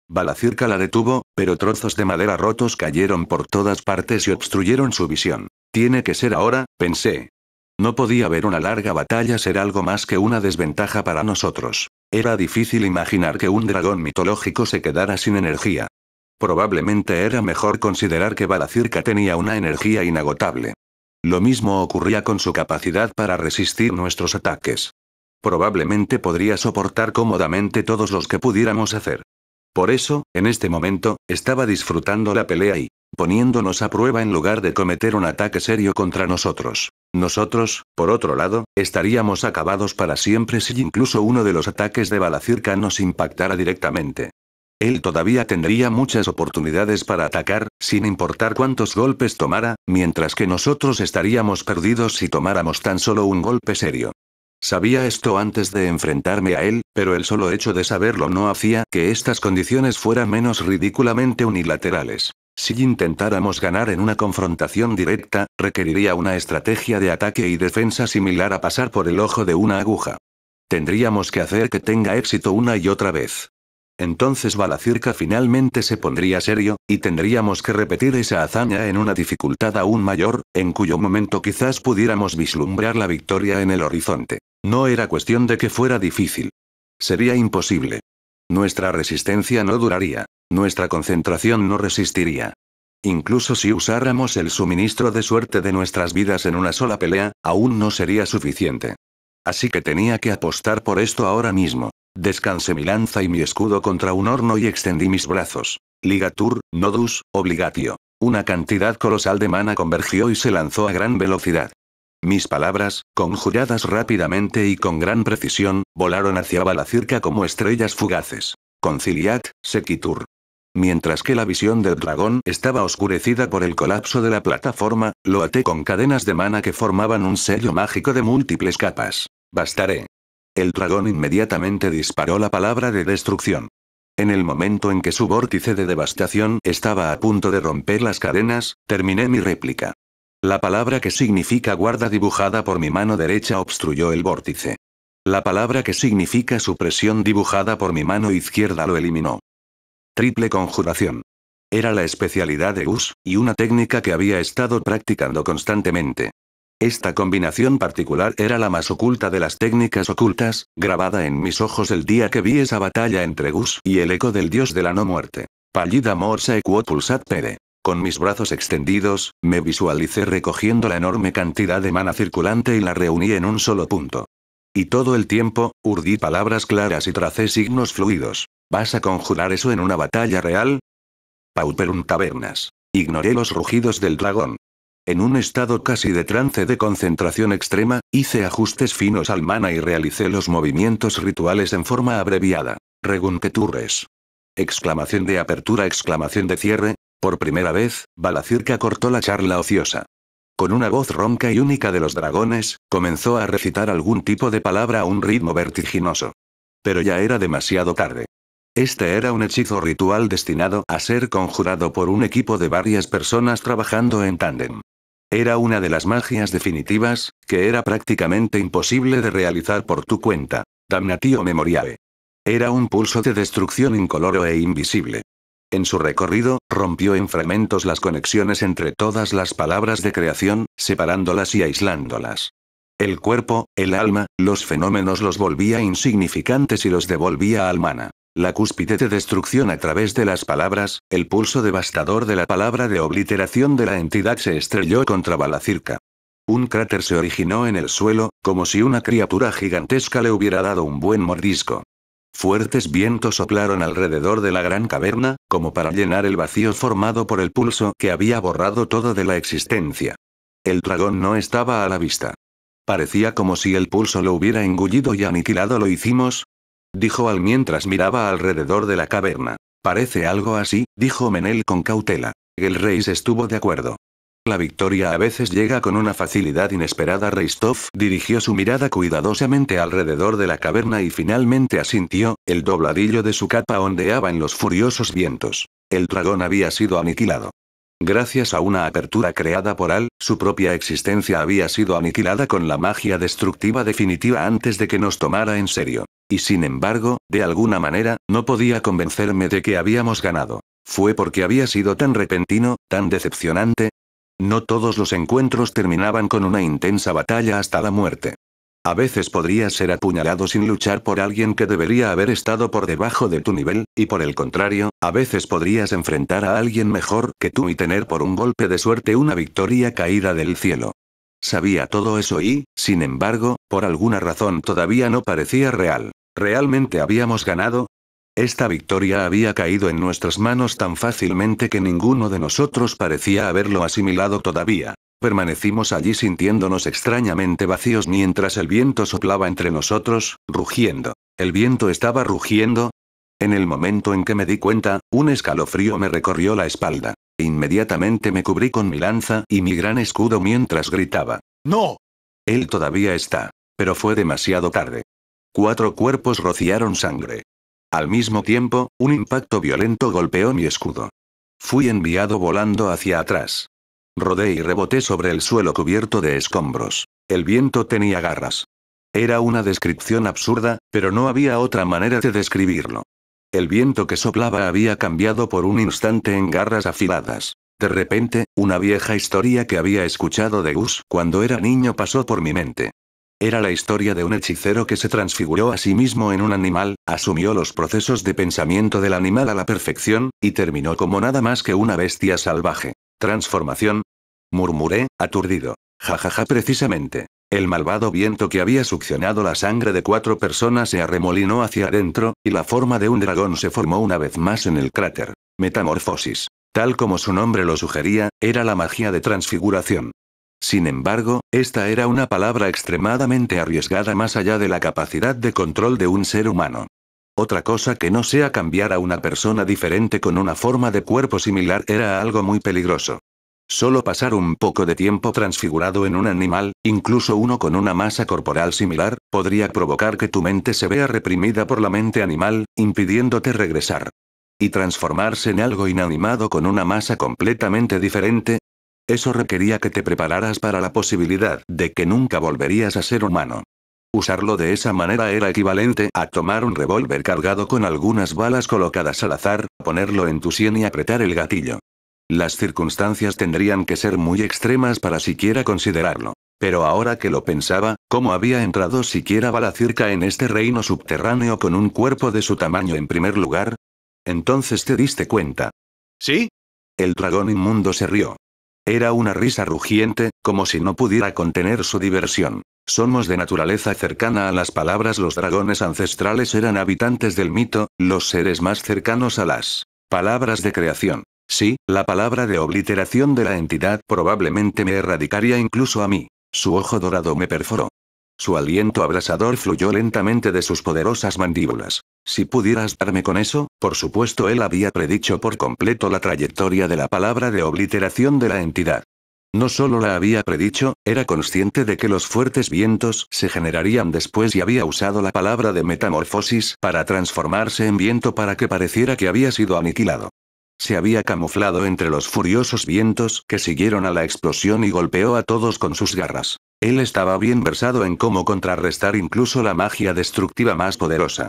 Balacirca la detuvo, pero trozos de madera rotos cayeron por todas partes y obstruyeron su visión. Tiene que ser ahora, pensé. No podía ver una larga batalla ser algo más que una desventaja para nosotros. Era difícil imaginar que un dragón mitológico se quedara sin energía. Probablemente era mejor considerar que Balacirca tenía una energía inagotable. Lo mismo ocurría con su capacidad para resistir nuestros ataques. Probablemente podría soportar cómodamente todos los que pudiéramos hacer. Por eso, en este momento, estaba disfrutando la pelea y poniéndonos a prueba en lugar de cometer un ataque serio contra nosotros. Nosotros, por otro lado, estaríamos acabados para siempre si incluso uno de los ataques de Balacirca nos impactara directamente. Él todavía tendría muchas oportunidades para atacar, sin importar cuántos golpes tomara, mientras que nosotros estaríamos perdidos si tomáramos tan solo un golpe serio. Sabía esto antes de enfrentarme a él, pero el solo hecho de saberlo no hacía que estas condiciones fueran menos ridículamente unilaterales. Si intentáramos ganar en una confrontación directa, requeriría una estrategia de ataque y defensa similar a pasar por el ojo de una aguja. Tendríamos que hacer que tenga éxito una y otra vez. Entonces Balacirca finalmente se pondría serio, y tendríamos que repetir esa hazaña en una dificultad aún mayor, en cuyo momento quizás pudiéramos vislumbrar la victoria en el horizonte. No era cuestión de que fuera difícil. Sería imposible. Nuestra resistencia no duraría. Nuestra concentración no resistiría. Incluso si usáramos el suministro de suerte de nuestras vidas en una sola pelea, aún no sería suficiente. Así que tenía que apostar por esto ahora mismo. Descansé mi lanza y mi escudo contra un horno y extendí mis brazos. Ligatur, nodus, obligatio. Una cantidad colosal de mana convergió y se lanzó a gran velocidad. Mis palabras, conjuradas rápidamente y con gran precisión, volaron hacia Balacirca como estrellas fugaces. Conciliat, sequitur. Mientras que la visión del dragón estaba oscurecida por el colapso de la plataforma, lo até con cadenas de mana que formaban un sello mágico de múltiples capas. Bastaré. El dragón inmediatamente disparó la palabra de destrucción. En el momento en que su vórtice de devastación estaba a punto de romper las cadenas, terminé mi réplica. La palabra que significa guarda dibujada por mi mano derecha obstruyó el vórtice. La palabra que significa supresión dibujada por mi mano izquierda lo eliminó. Triple conjuración. Era la especialidad de Gus, y una técnica que había estado practicando constantemente. Esta combinación particular era la más oculta de las técnicas ocultas, grabada en mis ojos el día que vi esa batalla entre Gus y el eco del dios de la no muerte. Pallida morsa quod pulsat pede. Con mis brazos extendidos, me visualicé recogiendo la enorme cantidad de mana circulante y la reuní en un solo punto. Y todo el tiempo, urdí palabras claras y tracé signos fluidos. ¿Vas a conjurar eso en una batalla real? Pauperum tabernas. Ignoré los rugidos del dragón. En un estado casi de trance de concentración extrema, hice ajustes finos al mana y realicé los movimientos rituales en forma abreviada. Regunqueturres. Exclamación de apertura, exclamación de cierre. Por primera vez, Balacirca cortó la charla ociosa. Con una voz ronca y única de los dragones, comenzó a recitar algún tipo de palabra a un ritmo vertiginoso. Pero ya era demasiado tarde. Este era un hechizo ritual destinado a ser conjurado por un equipo de varias personas trabajando en tándem. Era una de las magias definitivas, que era prácticamente imposible de realizar por tu cuenta. Damnatio memoriae. Era un pulso de destrucción incoloro e invisible. En su recorrido, rompió en fragmentos las conexiones entre todas las palabras de creación, separándolas y aislándolas. El cuerpo, el alma, los fenómenos los volvía insignificantes y los devolvía al mana. La cúspide de destrucción a través de las palabras, el pulso devastador de la palabra de obliteración de la entidad se estrelló contra Balacirca. Un cráter se originó en el suelo, como si una criatura gigantesca le hubiera dado un buen mordisco. Fuertes vientos soplaron alrededor de la gran caverna, como para llenar el vacío formado por el pulso que había borrado todo de la existencia. El dragón no estaba a la vista. Parecía como si el pulso lo hubiera engullido y aniquilado. ¿Lo hicimos?, dijo Al mientras miraba alrededor de la caverna. Parece algo así, dijo Menel con cautela. El rey estuvo de acuerdo. La victoria a veces llega con una facilidad inesperada. Reistov dirigió su mirada cuidadosamente alrededor de la caverna y finalmente asintió, el dobladillo de su capa ondeaba en los furiosos vientos. El dragón había sido aniquilado. Gracias a una apertura creada por Al, su propia existencia había sido aniquilada con la magia destructiva definitiva antes de que nos tomara en serio. Y sin embargo, de alguna manera, no podía convencerme de que habíamos ganado. ¿Fue porque había sido tan repentino, tan decepcionante? No todos los encuentros terminaban con una intensa batalla hasta la muerte. A veces podrías ser apuñalado sin luchar por alguien que debería haber estado por debajo de tu nivel, y por el contrario, a veces podrías enfrentar a alguien mejor que tú y tener por un golpe de suerte una victoria caída del cielo. Sabía todo eso y, sin embargo, por alguna razón todavía no parecía real. ¿Realmente habíamos ganado? Esta victoria había caído en nuestras manos tan fácilmente que ninguno de nosotros parecía haberlo asimilado todavía. Permanecimos allí sintiéndonos extrañamente vacíos mientras el viento soplaba entre nosotros, rugiendo. ¿El viento estaba rugiendo? En el momento en que me di cuenta, un escalofrío me recorrió la espalda. Inmediatamente me cubrí con mi lanza y mi gran escudo mientras gritaba. ¡No! Él todavía está. Pero fue demasiado tarde. 4 cuerpos rociaron sangre. Al mismo tiempo, un impacto violento golpeó mi escudo. Fui enviado volando hacia atrás. Rodé y reboté sobre el suelo cubierto de escombros. El viento tenía garras. Era una descripción absurda, pero no había otra manera de describirlo. El viento que soplaba había cambiado por un instante en garras afiladas. De repente, una vieja historia que había escuchado de Gus cuando era niño pasó por mi mente. Era la historia de un hechicero que se transfiguró a sí mismo en un animal, asumió los procesos de pensamiento del animal a la perfección, y terminó como nada más que una bestia salvaje. ¿Transformación? Murmuré, aturdido. Jajaja, precisamente. El malvado viento que había succionado la sangre de 4 personas se arremolinó hacia adentro, y la forma de un dragón se formó una vez más en el cráter. Metamorfosis. Tal como su nombre lo sugería, era la magia de transfiguración. Sin embargo, esta era una palabra extremadamente arriesgada más allá de la capacidad de control de un ser humano. Otra cosa que no sea cambiar a una persona diferente con una forma de cuerpo similar era algo muy peligroso. Solo pasar un poco de tiempo transfigurado en un animal, incluso uno con una masa corporal similar, podría provocar que tu mente se vea reprimida por la mente animal, impidiéndote regresar. Y transformarse en algo inanimado con una masa completamente diferente. Eso requería que te prepararas para la posibilidad de que nunca volverías a ser humano. Usarlo de esa manera era equivalente a tomar un revólver cargado con algunas balas colocadas al azar, ponerlo en tu sien y apretar el gatillo. Las circunstancias tendrían que ser muy extremas para siquiera considerarlo. Pero ahora que lo pensaba, ¿cómo había entrado siquiera Balacirca en este reino subterráneo con un cuerpo de su tamaño en primer lugar? Entonces te diste cuenta. ¿Sí? El dragón inmundo se rió. Era una risa rugiente, como si no pudiera contener su diversión. Somos de naturaleza cercana a las palabras. Los dragones ancestrales eran habitantes del mito, los seres más cercanos a las palabras de creación. Sí, la palabra de obliteración de la entidad probablemente me erradicaría incluso a mí. Su ojo dorado me perforó. Su aliento abrasador fluyó lentamente de sus poderosas mandíbulas. Si pudieras darme con eso, por supuesto él había predicho por completo la trayectoria de la palabra de obliteración de la entidad. No solo la había predicho, era consciente de que los fuertes vientos se generarían después y había usado la palabra de metamorfosis para transformarse en viento para que pareciera que había sido aniquilado. Se había camuflado entre los furiosos vientos que siguieron a la explosión y golpeó a todos con sus garras. Él estaba bien versado en cómo contrarrestar incluso la magia destructiva más poderosa.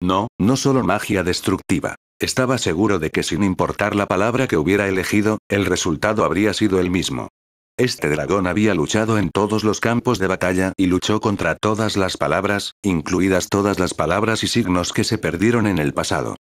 No, no solo magia destructiva. Estaba seguro de que sin importar la palabra que hubiera elegido, el resultado habría sido el mismo. Este dragón había luchado en todos los campos de batalla y luchó contra todas las palabras, incluidas todas las palabras y signos que se perdieron en el pasado.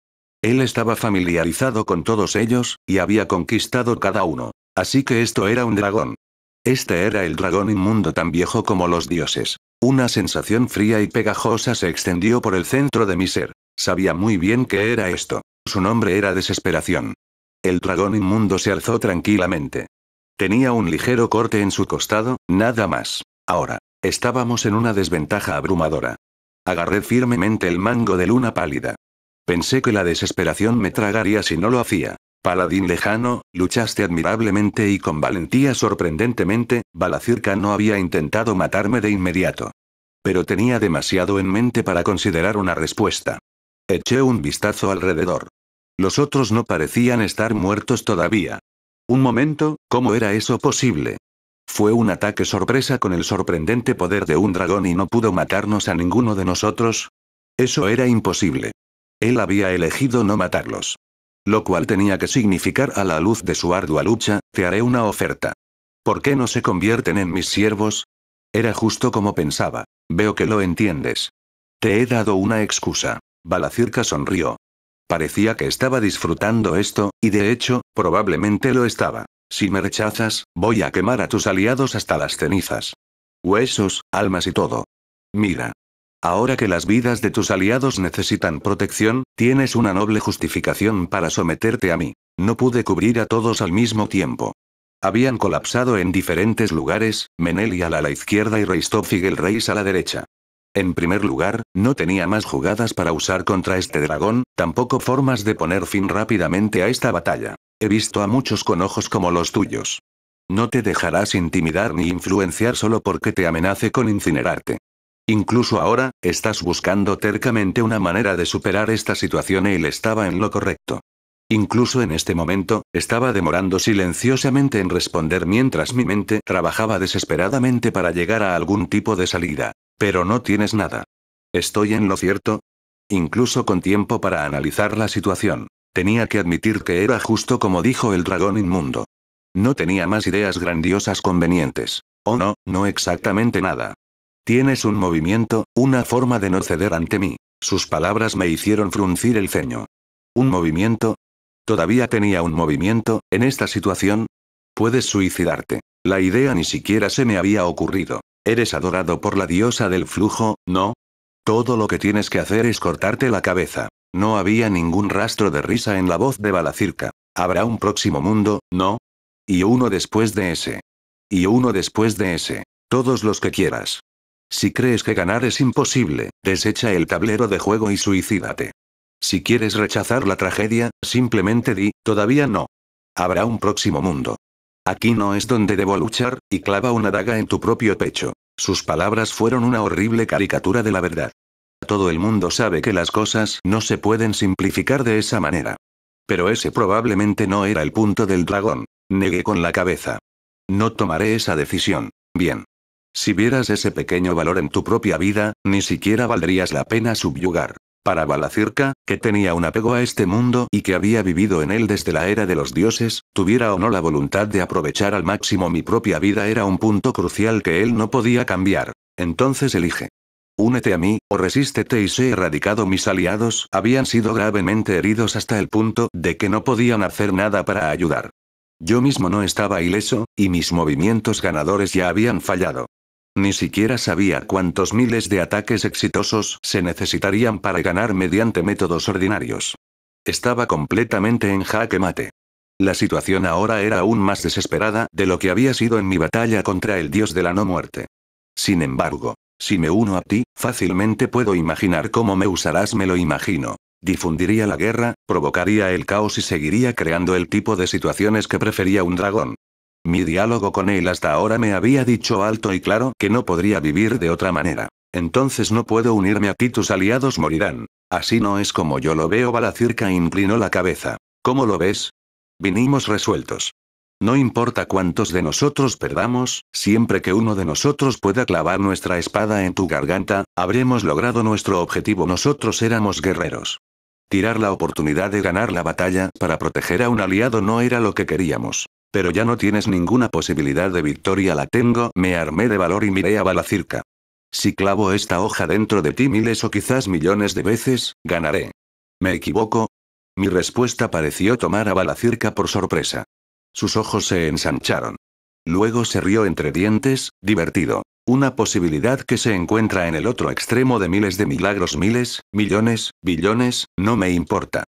Él estaba familiarizado con todos ellos, y había conquistado cada uno. Así que esto era un dragón. Este era el dragón inmundo tan viejo como los dioses. Una sensación fría y pegajosa se extendió por el centro de mi ser. Sabía muy bien qué era esto. Su nombre era desesperación. El dragón inmundo se alzó tranquilamente. Tenía un ligero corte en su costado, nada más. Ahora, estábamos en una desventaja abrumadora. Agarré firmemente el mango de luna pálida. Pensé que la desesperación me tragaría si no lo hacía. Paladín lejano, luchaste admirablemente y con valentía sorprendentemente. Balacirca no había intentado matarme de inmediato. Pero tenía demasiado en mente para considerar una respuesta. Eché un vistazo alrededor. Los otros no parecían estar muertos todavía. Un momento, ¿cómo era eso posible? Fue un ataque sorpresa con el sorprendente poder de un dragón y no pudo matarnos a ninguno de nosotros. Eso era imposible. Él había elegido no matarlos. Lo cual tenía que significar a la luz de su ardua lucha, te haré una oferta. ¿Por qué no se convierten en mis siervos? Era justo como pensaba. Veo que lo entiendes. Te he dado una excusa. Balacirca sonrió. Parecía que estaba disfrutando esto, y de hecho, probablemente lo estaba. Si me rechazas, voy a quemar a tus aliados hasta las cenizas. Huesos, almas y todo. Mira. Ahora que las vidas de tus aliados necesitan protección, tienes una noble justificación para someterte a mí. No pude cubrir a todos al mismo tiempo. Habían colapsado en diferentes lugares, Menelial a la izquierda y Reistofig el Reis a la derecha. En primer lugar, no tenía más jugadas para usar contra este dragón, tampoco formas de poner fin rápidamente a esta batalla. He visto a muchos con ojos como los tuyos. No te dejarás intimidar ni influenciar solo porque te amenace con incinerarte. Incluso ahora, estás buscando tercamente una manera de superar esta situación y él estaba en lo correcto. Incluso en este momento, estaba demorando silenciosamente en responder mientras mi mente trabajaba desesperadamente para llegar a algún tipo de salida. Pero no tienes nada. ¿Estoy en lo cierto? Incluso con tiempo para analizar la situación. Tenía que admitir que era justo como dijo el dragón inmundo. No tenía más ideas grandiosas convenientes. Oh no, no exactamente nada. Tienes un movimiento, una forma de no ceder ante mí. Sus palabras me hicieron fruncir el ceño. ¿Un movimiento? ¿Todavía tenía un movimiento, en esta situación? Puedes suicidarte. La idea ni siquiera se me había ocurrido. Eres adorado por la diosa del flujo, ¿no? Todo lo que tienes que hacer es cortarte la cabeza. No había ningún rastro de risa en la voz de Balacirca. Habrá un próximo mundo, ¿no? Y uno después de ese. Y uno después de ese. Todos los que quieras. Si crees que ganar es imposible, desecha el tablero de juego y suicídate. Si quieres rechazar la tragedia, simplemente di, todavía no. Habrá un próximo mundo. Aquí no es donde debo luchar, y clava una daga en tu propio pecho. Sus palabras fueron una horrible caricatura de la verdad. Todo el mundo sabe que las cosas no se pueden simplificar de esa manera. Pero ese probablemente no era el punto del dragón. Negué con la cabeza. No tomaré esa decisión. Bien. Si vieras ese pequeño valor en tu propia vida, ni siquiera valdrías la pena subyugar. Para Balacirca, que tenía un apego a este mundo y que había vivido en él desde la era de los dioses, tuviera o no la voluntad de aprovechar al máximo mi propia vida era un punto crucial que él no podía cambiar. Entonces elige. Únete a mí, o resístete y sé erradicado. Mis aliados habían sido gravemente heridos hasta el punto de que no podían hacer nada para ayudar. Yo mismo no estaba ileso, y mis movimientos ganadores ya habían fallado. Ni siquiera sabía cuántos miles de ataques exitosos se necesitarían para ganar mediante métodos ordinarios. Estaba completamente en jaque mate. La situación ahora era aún más desesperada de lo que había sido en mi batalla contra el dios de la no muerte. Sin embargo, si me uno a ti, fácilmente puedo imaginar cómo me usarás. Me lo imagino. Difundiría la guerra, provocaría el caos y seguiría creando el tipo de situaciones que prefería un dragón. Mi diálogo con él hasta ahora me había dicho alto y claro que no podría vivir de otra manera. Entonces no puedo unirme a ti, tus aliados morirán. Así no es como yo lo veo. Balacirca inclinó la cabeza. ¿Cómo lo ves? Vinimos resueltos. No importa cuántos de nosotros perdamos, siempre que uno de nosotros pueda clavar nuestra espada en tu garganta, habremos logrado nuestro objetivo. Nosotros éramos guerreros. Tirar la oportunidad de ganar la batalla para proteger a un aliado no era lo que queríamos. Pero ya no tienes ninguna posibilidad de victoria. La tengo. Me armé de valor y miré a Balacirca. Si clavo esta hoja dentro de ti miles o quizás millones de veces, ganaré. ¿Me equivoco? Mi respuesta pareció tomar a Balacirca por sorpresa. Sus ojos se ensancharon. Luego se rió entre dientes, divertido. Una posibilidad que se encuentra en el otro extremo de miles de milagros. Miles, millones, billones, no me importa.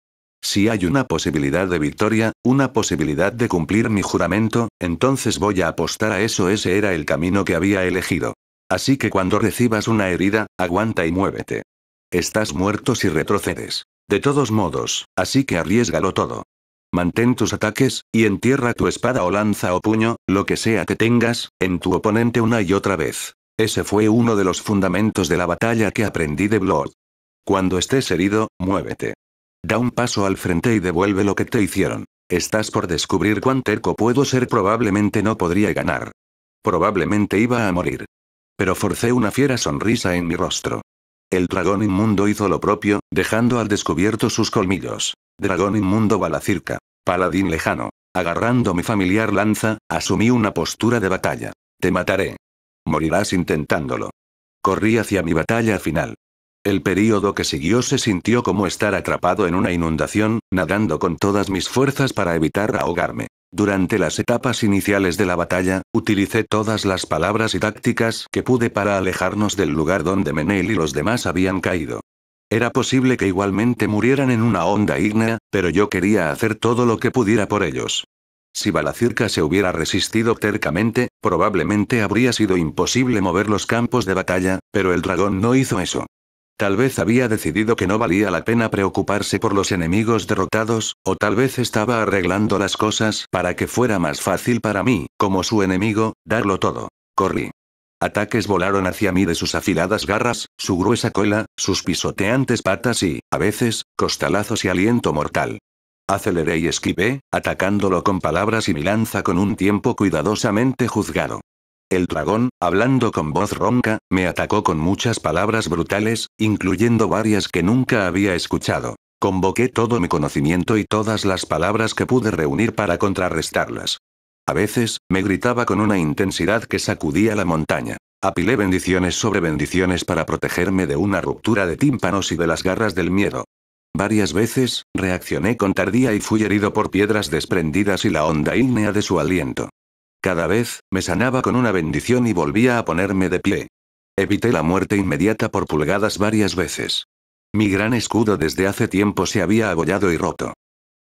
Si hay una posibilidad de victoria, una posibilidad de cumplir mi juramento, entonces voy a apostar a eso. Ese era el camino que había elegido. Así que cuando recibas una herida, aguanta y muévete. Estás muerto si retrocedes. De todos modos, así que arriésgalo todo. Mantén tus ataques, y entierra tu espada o lanza o puño, lo que sea que tengas, en tu oponente una y otra vez. Ese fue uno de los fundamentos de la batalla que aprendí de Blood. Cuando estés herido, muévete. Da un paso al frente y devuelve lo que te hicieron. Estás por descubrir cuán terco puedo ser. Probablemente no podría ganar. Probablemente iba a morir. Pero forcé una fiera sonrisa en mi rostro. El dragón inmundo hizo lo propio, dejando al descubierto sus colmillos. Dragón inmundo Balacirca. Paladín lejano. Agarrando mi familiar lanza, asumí una postura de batalla. Te mataré. Morirás intentándolo. Corrí hacia mi batalla final. El período que siguió se sintió como estar atrapado en una inundación, nadando con todas mis fuerzas para evitar ahogarme. Durante las etapas iniciales de la batalla, utilicé todas las palabras y tácticas que pude para alejarnos del lugar donde Menel y los demás habían caído. Era posible que igualmente murieran en una onda ígnea, pero yo quería hacer todo lo que pudiera por ellos. Si Balacirca se hubiera resistido tercamente, probablemente habría sido imposible mover los campos de batalla, pero el dragón no hizo eso. Tal vez había decidido que no valía la pena preocuparse por los enemigos derrotados, o tal vez estaba arreglando las cosas para que fuera más fácil para mí, como su enemigo, darlo todo. Corrí. Ataques volaron hacia mí de sus afiladas garras, su gruesa cola, sus pisoteantes patas y, a veces, costalazos y aliento mortal. Aceleré y esquivé, atacándolo con palabras y mi lanza con un tiempo cuidadosamente juzgado. El dragón, hablando con voz ronca, me atacó con muchas palabras brutales, incluyendo varias que nunca había escuchado. Convoqué todo mi conocimiento y todas las palabras que pude reunir para contrarrestarlas. A veces, me gritaba con una intensidad que sacudía la montaña. Apilé bendiciones sobre bendiciones para protegerme de una ruptura de tímpanos y de las garras del miedo. Varias veces, reaccioné con tardía y fui herido por piedras desprendidas y la onda ígnea de su aliento. Cada vez, me sanaba con una bendición y volvía a ponerme de pie. Evité la muerte inmediata por pulgadas varias veces. Mi gran escudo desde hace tiempo se había abollado y roto.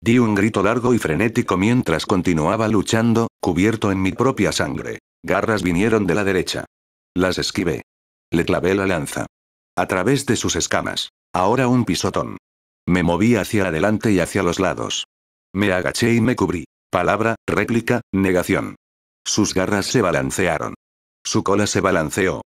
Di un grito largo y frenético mientras continuaba luchando, cubierto en mi propia sangre. Garras vinieron de la derecha. Las esquivé. Le clavé la lanza. A través de sus escamas. Ahora un pisotón. Me moví hacia adelante y hacia los lados. Me agaché y me cubrí. Palabra, réplica, negación. Sus garras se balancearon. Su cola se balanceó.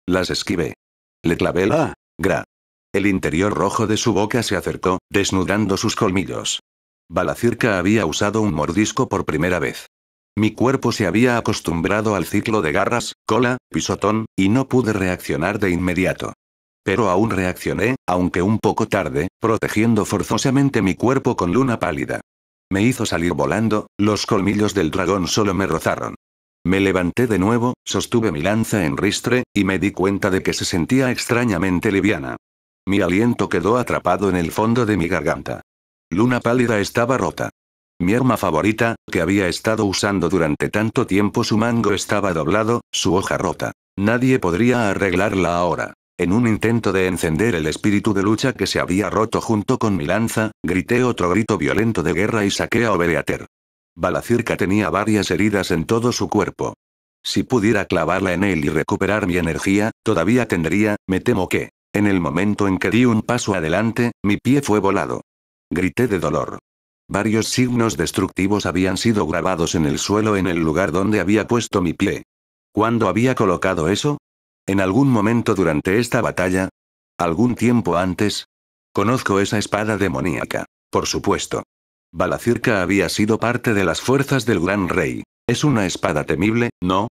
Las esquivé. Le clavé la gra. El interior rojo de su boca se acercó, desnudando sus colmillos. Balacirca había usado un mordisco por primera vez. Mi cuerpo se había acostumbrado al ciclo de garras, cola, pisotón, y no pude reaccionar de inmediato. Pero aún reaccioné, aunque un poco tarde, protegiendo forzosamente mi cuerpo con luna pálida. Me hizo salir volando, los colmillos del dragón solo me rozaron. Me levanté de nuevo, sostuve mi lanza en ristre, y me di cuenta de que se sentía extrañamente liviana. Mi aliento quedó atrapado en el fondo de mi garganta. Luna pálida estaba rota. Mi arma favorita, que había estado usando durante tanto tiempo, su mango estaba doblado, su hoja rota. Nadie podría arreglarla ahora. En un intento de encender el espíritu de lucha que se había roto junto con mi lanza, grité otro grito violento de guerra y saqué a Obereater. Balacirca tenía varias heridas en todo su cuerpo. Si pudiera clavarla en él y recuperar mi energía, todavía tendría, me temo que. En el momento en que di un paso adelante, mi pie fue volado. Grité de dolor. Varios signos destructivos habían sido grabados en el suelo en el lugar donde había puesto mi pie. ¿Cuándo había colocado eso? ¿En algún momento durante esta batalla? ¿Algún tiempo antes? Conozco esa espada demoníaca. Por supuesto. Balacirca había sido parte de las fuerzas del Gran Rey. Es una espada temible, ¿no?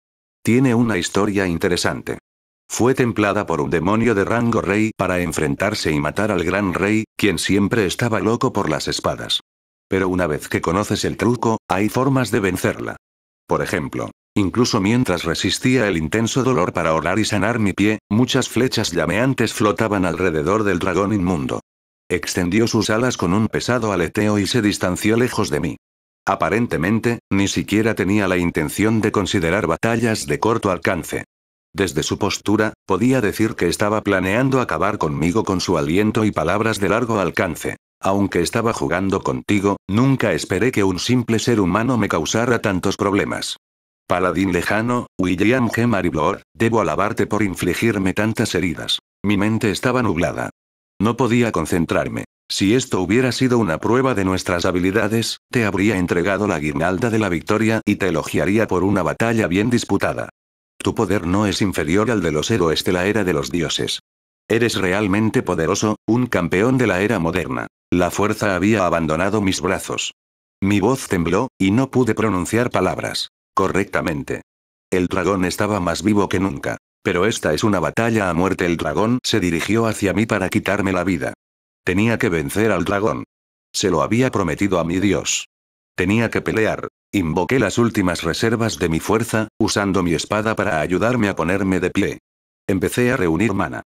Tiene una historia interesante. Fue templada por un demonio de rango rey para enfrentarse y matar al Gran Rey, quien siempre estaba loco por las espadas. Pero una vez que conoces el truco, hay formas de vencerla. Por ejemplo, incluso mientras resistía el intenso dolor para orar y sanar mi pie, muchas flechas llameantes flotaban alrededor del dragón inmundo. Extendió sus alas con un pesado aleteo y se distanció lejos de mí. Aparentemente, ni siquiera tenía la intención de considerar batallas de corto alcance. Desde su postura, podía decir que estaba planeando acabar conmigo con su aliento y palabras de largo alcance. Aunque estaba jugando contigo, nunca esperé que un simple ser humano me causara tantos problemas. Paladín lejano, William G. Maribor, debo alabarte por infligirme tantas heridas. Mi mente estaba nublada. No podía concentrarme. Si esto hubiera sido una prueba de nuestras habilidades, te habría entregado la guirnalda de la victoria y te elogiaría por una batalla bien disputada. Tu poder no es inferior al de los héroes de la era de los dioses. Eres realmente poderoso, un campeón de la era moderna. La fuerza había abandonado mis brazos. Mi voz tembló, y no pude pronunciar palabras correctamente. El dragón estaba más vivo que nunca. Pero esta es una batalla a muerte. El dragón se dirigió hacia mí para quitarme la vida. Tenía que vencer al dragón. Se lo había prometido a mi dios. Tenía que pelear. Invoqué las últimas reservas de mi fuerza, usando mi espada para ayudarme a ponerme de pie. Empecé a reunir mana.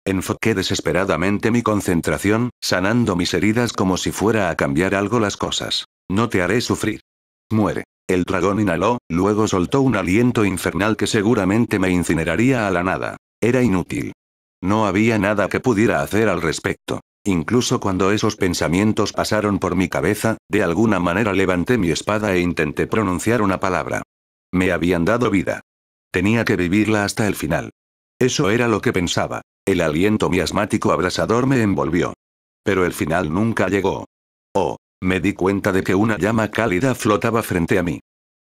Enfoqué desesperadamente mi concentración, sanando mis heridas como si fuera a cambiar algo las cosas. No te haré sufrir. Muere. El dragón inhaló, luego soltó un aliento infernal que seguramente me incineraría a la nada. Era inútil. No había nada que pudiera hacer al respecto. Incluso cuando esos pensamientos pasaron por mi cabeza, de alguna manera levanté mi espada e intenté pronunciar una palabra. Me habían dado vida. Tenía que vivirla hasta el final. Eso era lo que pensaba. El aliento miasmático abrasador me envolvió. Pero el final nunca llegó. Oh, me di cuenta de que una llama cálida flotaba frente a mí.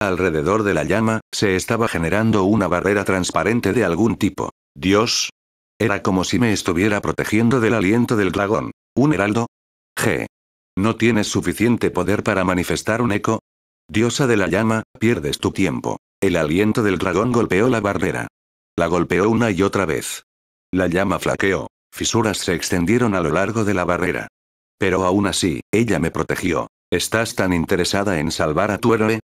Alrededor de la llama, se estaba generando una barrera transparente de algún tipo. Dios. Era como si me estuviera protegiendo del aliento del dragón. ¿Un heraldo? G. ¿No tienes suficiente poder para manifestar un eco? Diosa de la llama, pierdes tu tiempo. El aliento del dragón golpeó la barrera. La golpeó una y otra vez. La llama flaqueó. Fisuras se extendieron a lo largo de la barrera. Pero aún así, ella me protegió. ¿Estás tan interesada en salvar a tu héroe?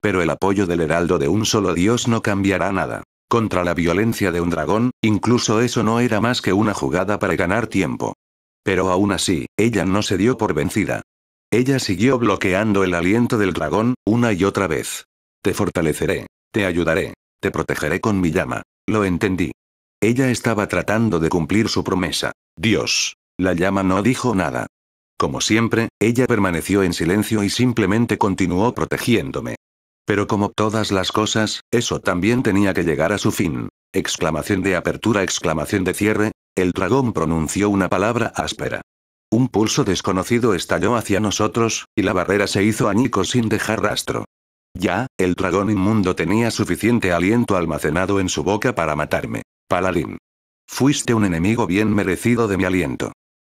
Pero el apoyo del heraldo de un solo dios no cambiará nada. Contra la violencia de un dragón, incluso eso no era más que una jugada para ganar tiempo. Pero aún así, ella no se dio por vencida. Ella siguió bloqueando el aliento del dragón, una y otra vez. Te fortaleceré, te ayudaré, te protegeré con mi llama. Lo entendí. Ella estaba tratando de cumplir su promesa. Dios. La llama no dijo nada. Como siempre, ella permaneció en silencio y simplemente continuó protegiéndome. Pero como todas las cosas, eso también tenía que llegar a su fin. Exclamación de apertura, exclamación de cierre. El dragón pronunció una palabra áspera. Un pulso desconocido estalló hacia nosotros, y la barrera se hizo añicos sin dejar rastro. Ya, el dragón inmundo tenía suficiente aliento almacenado en su boca para matarme. Paladín. Fuiste un enemigo bien merecido de mi aliento.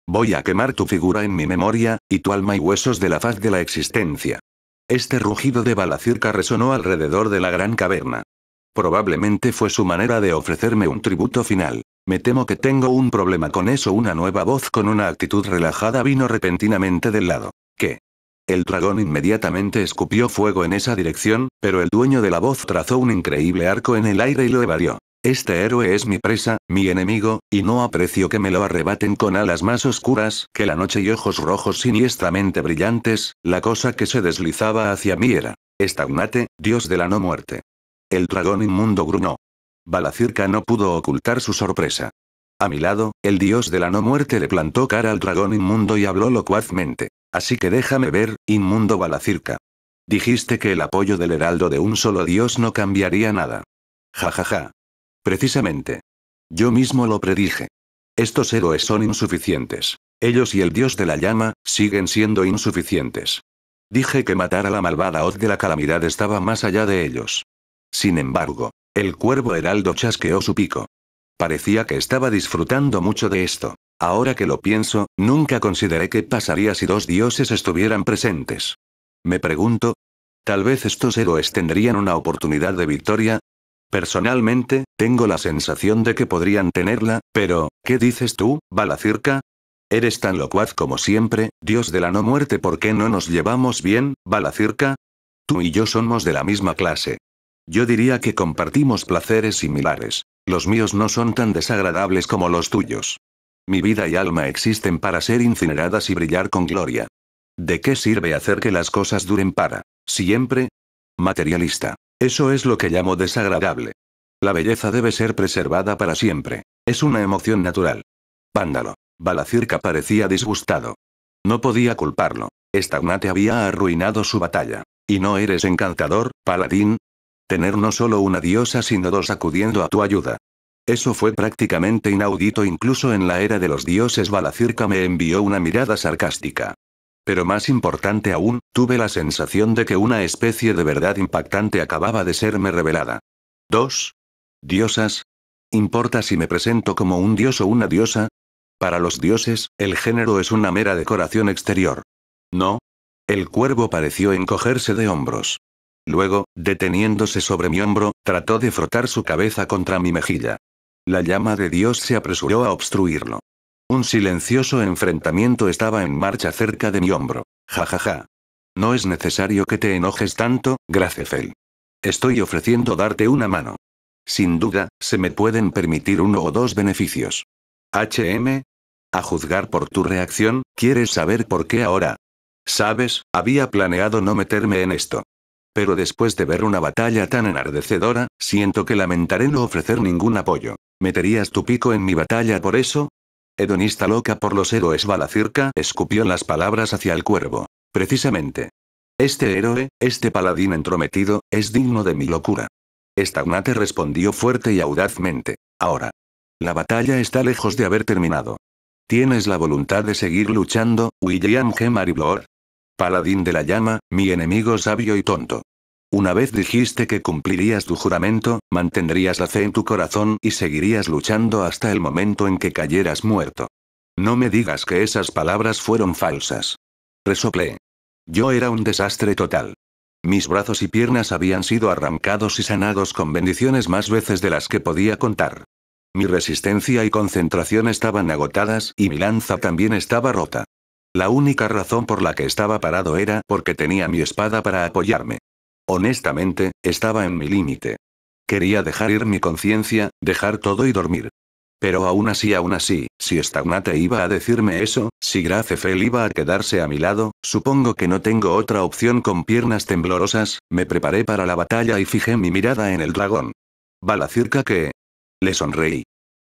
Voy a quemar tu figura en mi memoria, y tu alma y huesos de la faz de la existencia. Este rugido de Balacirca resonó alrededor de la gran caverna. Probablemente fue su manera de ofrecerme un tributo final. Me temo que tengo un problema con eso. Una nueva voz con una actitud relajada vino repentinamente del lado. ¿Qué? El dragón inmediatamente escupió fuego en esa dirección, pero el dueño de la voz trazó un increíble arco en el aire y lo evadió. Este héroe es mi presa, mi enemigo, y no aprecio que me lo arrebaten con alas más oscuras que la noche y ojos rojos siniestramente brillantes. La cosa que se deslizaba hacia mí era Stagnate, dios de la no muerte. El dragón inmundo gruñó. Balacirca no pudo ocultar su sorpresa. A mi lado, el dios de la no muerte le plantó cara al dragón inmundo y habló locuazmente. Así que déjame ver, inmundo Balacirca. Dijiste que el apoyo del heraldo de un solo dios no cambiaría nada. Jajaja. Precisamente. Yo mismo lo predije. Estos héroes son insuficientes. Ellos y el dios de la llama, siguen siendo insuficientes. Dije que matar a la malvada hoz de la calamidad estaba más allá de ellos. Sin embargo, el cuervo heraldo chasqueó su pico. Parecía que estaba disfrutando mucho de esto. Ahora que lo pienso, nunca consideré qué pasaría si dos dioses estuvieran presentes. Me pregunto. ¿Tal vez estos héroes tendrían una oportunidad de victoria? Personalmente, tengo la sensación de que podrían tenerla, pero, ¿qué dices tú, Balacirca? Eres tan locuaz como siempre, dios de la no muerte. ¿Por qué no nos llevamos bien, Balacirca? Tú y yo somos de la misma clase. Yo diría que compartimos placeres similares. Los míos no son tan desagradables como los tuyos. Mi vida y alma existen para ser incineradas y brillar con gloria. ¿De qué sirve hacer que las cosas duren para siempre? Materialista. Eso es lo que llamo desagradable. La belleza debe ser preservada para siempre. Es una emoción natural. Vándalo. Balacirca parecía disgustado. No podía culparlo. Stagnate había arruinado su batalla. ¿Y no eres encantador, paladín? Tener no solo una diosa sino dos acudiendo a tu ayuda. Eso fue prácticamente inaudito incluso en la era de los dioses. Balacirca me envió una mirada sarcástica. Pero más importante aún, tuve la sensación de que una especie de verdad impactante acababa de serme revelada. ¿Dos diosas? ¿Importa si me presento como un dios o una diosa? Para los dioses, el género es una mera decoración exterior. ¿No? El cuervo pareció encogerse de hombros. Luego, deteniéndose sobre mi hombro, trató de frotar su cabeza contra mi mejilla. La llama de Dios se apresuró a obstruirlo. Un silencioso enfrentamiento estaba en marcha cerca de mi hombro. Jajaja. No es necesario que te enojes tanto, Gracefel. Estoy ofreciendo darte una mano. Sin duda, se me pueden permitir uno o dos beneficios. A juzgar por tu reacción, ¿quieres saber por qué ahora? Sabes, había planeado no meterme en esto. Pero después de ver una batalla tan enardecedora, siento que lamentaré no ofrecer ningún apoyo. ¿Meterías tu pico en mi batalla por eso? Hedonista loca por los héroes. Balacirca escupió las palabras hacia el cuervo. Precisamente. Este héroe, este paladín entrometido, es digno de mi locura. Stagnate respondió fuerte y audazmente. Ahora. La batalla está lejos de haber terminado. ¿Tienes la voluntad de seguir luchando, William G. Maribor? Paladín de la llama, mi enemigo sabio y tonto. Una vez dijiste que cumplirías tu juramento, mantendrías la fe en tu corazón y seguirías luchando hasta el momento en que cayeras muerto. No me digas que esas palabras fueron falsas. Resoplé. Yo era un desastre total. Mis brazos y piernas habían sido arrancados y sanados con bendiciones más veces de las que podía contar. Mi resistencia y concentración estaban agotadas y mi lanza también estaba rota. La única razón por la que estaba parado era porque tenía mi espada para apoyarme. Honestamente, estaba en mi límite. Quería dejar ir mi conciencia, dejar todo y dormir. Pero aún así, si Stagnate iba a decirme eso, si Gracefel iba a quedarse a mi lado, supongo que no tengo otra opción. Con piernas temblorosas, me preparé para la batalla y fijé mi mirada en el dragón. Balacirca, ¿qué? Le sonreí.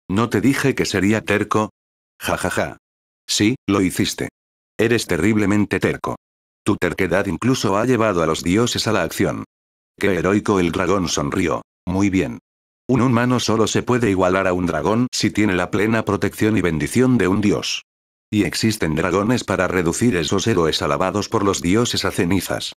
¿No te dije que sería terco? Jajaja. Sí, lo hiciste. Eres terriblemente terco. Tu terquedad incluso ha llevado a los dioses a la acción. Qué heroico. El dragón sonrió. Muy bien. Un humano solo se puede igualar a un dragón si tiene la plena protección y bendición de un dios. Y existen dragones para reducir esos héroes alabados por los dioses a cenizas.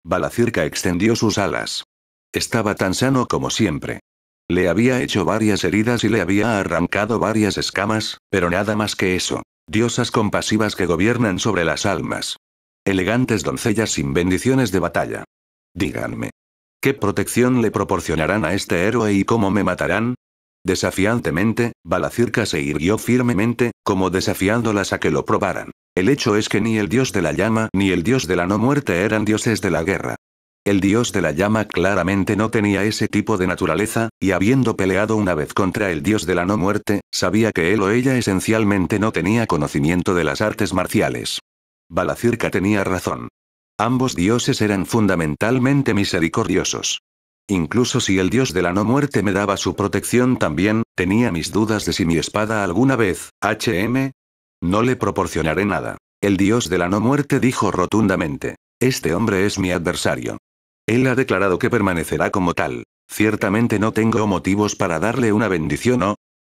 Balacirca extendió sus alas. Estaba tan sano como siempre. Le había hecho varias heridas y le había arrancado varias escamas, pero nada más que eso. Diosas compasivas que gobiernan sobre las almas. Elegantes doncellas sin bendiciones de batalla. Díganme. ¿Qué protección le proporcionarán a este héroe y cómo me matarán? Desafiantemente, Balacirca se irguió firmemente, como desafiándolas a que lo probaran. El hecho es que ni el dios de la llama ni el dios de la no muerte eran dioses de la guerra. El dios de la llama claramente no tenía ese tipo de naturaleza, y habiendo peleado una vez contra el dios de la no muerte, sabía que él o ella esencialmente no tenía conocimiento de las artes marciales. Balacirca tenía razón. Ambos dioses eran fundamentalmente misericordiosos. Incluso si el dios de la no muerte me daba su protección también, tenía mis dudas de si mi espada alguna vez, no le proporcionaré nada. El dios de la no muerte dijo rotundamente. Este hombre es mi adversario. Él ha declarado que permanecerá como tal. Ciertamente no tengo motivos para darle una bendición o...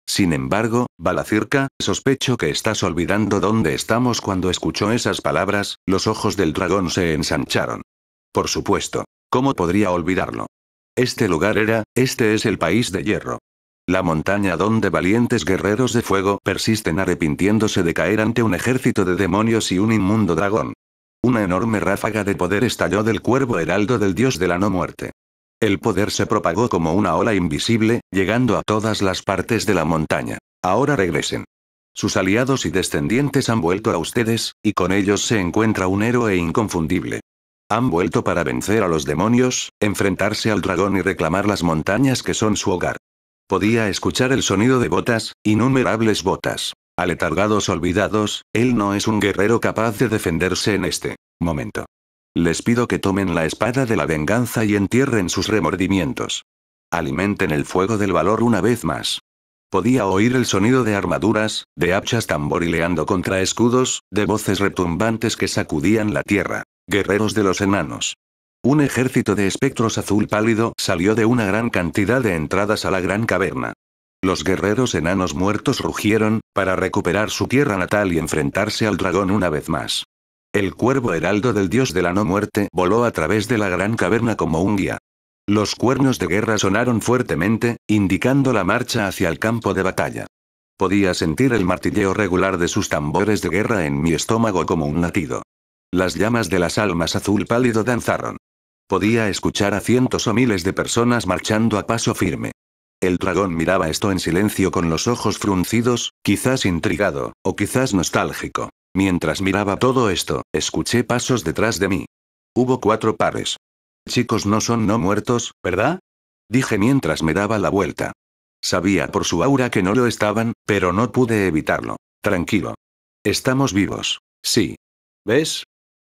Sin embargo, Balacirca, sospecho que estás olvidando dónde estamos. Cuando escuchó esas palabras, los ojos del dragón se ensancharon. Por supuesto. ¿Cómo podría olvidarlo? Este es el país de hierro. La montaña donde valientes guerreros de fuego persisten arrepintiéndose de caer ante un ejército de demonios y un inmundo dragón. Una enorme ráfaga de poder estalló del cuervo heraldo del dios de la no muerte. El poder se propagó como una ola invisible, llegando a todas las partes de la montaña. Ahora regresen. Sus aliados y descendientes han vuelto a ustedes, y con ellos se encuentra un héroe inconfundible. Han vuelto para vencer a los demonios, enfrentarse al dragón y reclamar las montañas que son su hogar. Podía escuchar el sonido de botas, innumerables botas. Aletargados olvidados, él no es un guerrero capaz de defenderse en este momento. Les pido que tomen la espada de la venganza y entierren sus remordimientos. Alimenten el fuego del valor una vez más. Podía oír el sonido de armaduras, de hachas tamborileando contra escudos, de voces retumbantes que sacudían la tierra. Guerreros de los enanos. Un ejército de espectros azul pálido salió de una gran cantidad de entradas a la gran caverna. Los guerreros enanos muertos rugieron, para recuperar su tierra natal y enfrentarse al dragón una vez más. El cuervo heraldo del dios de la no muerte voló a través de la gran caverna como un guía. Los cuernos de guerra sonaron fuertemente, indicando la marcha hacia el campo de batalla. Podía sentir el martilleo regular de sus tambores de guerra en mi estómago como un latido. Las llamas de las almas azul pálido danzaron. Podía escuchar a cientos o miles de personas marchando a paso firme. El dragón miraba esto en silencio con los ojos fruncidos, quizás intrigado, o quizás nostálgico. Mientras miraba todo esto, escuché pasos detrás de mí. Hubo 4 pares. Chicos no son no muertos, ¿verdad? Dije mientras me daba la vuelta. Sabía por su aura que no lo estaban, pero no pude evitarlo. Tranquilo. Estamos vivos. Sí. ¿Ves?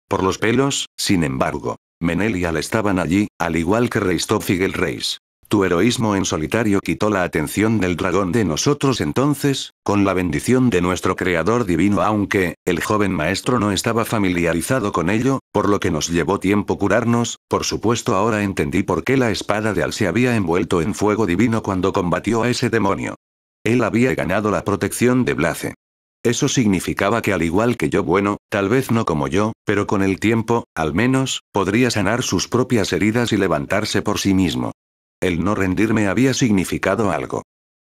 Por los pelos, sin embargo. Menel y Al estaban allí, al igual que Reistov y Gelreis. Tu heroísmo en solitario quitó la atención del dragón de nosotros entonces, con la bendición de nuestro creador divino, aunque, el joven maestro no estaba familiarizado con ello, por lo que nos llevó tiempo curarnos. Por supuesto ahora entendí por qué la espada de Al se había envuelto en fuego divino cuando combatió a ese demonio. Él había ganado la protección de Blaze. Eso significaba que al igual que yo, bueno, tal vez no como yo, pero con el tiempo, al menos, podría sanar sus propias heridas y levantarse por sí mismo. El no rendirme había significado algo.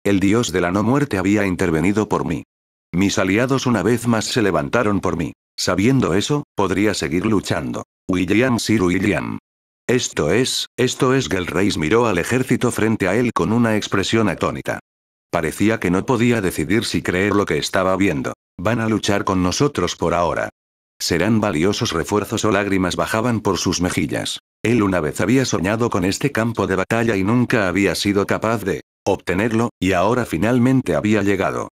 El dios de la no muerte había intervenido por mí. Mis aliados una vez más se levantaron por mí. Sabiendo eso, podría seguir luchando. William Sir William. Esto es, Gelreis miró al ejército frente a él con una expresión atónita. Parecía que no podía decidir si creer lo que estaba viendo. Van a luchar con nosotros por ahora. Serán valiosos refuerzos o lágrimas bajaban por sus mejillas. Él una vez había soñado con este campo de batalla y nunca había sido capaz de obtenerlo, y ahora finalmente había llegado.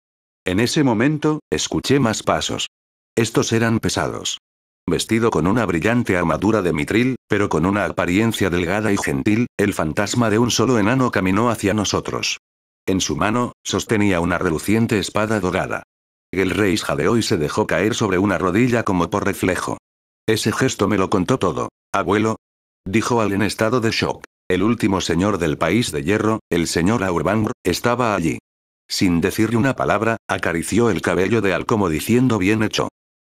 En ese momento, escuché más pasos. Estos eran pesados. Vestido con una brillante armadura de mitril, pero con una apariencia delgada y gentil, el fantasma de un solo enano caminó hacia nosotros. En su mano, sostenía una reluciente espada dorada. Gelreis jadeó y se dejó caer sobre una rodilla como por reflejo. Ese gesto me lo contó todo, abuelo. Dijo Al en estado de shock. El último señor del país de hierro, el señor Aurbangr, estaba allí. Sin decirle una palabra, acarició el cabello de Al como diciendo bien hecho.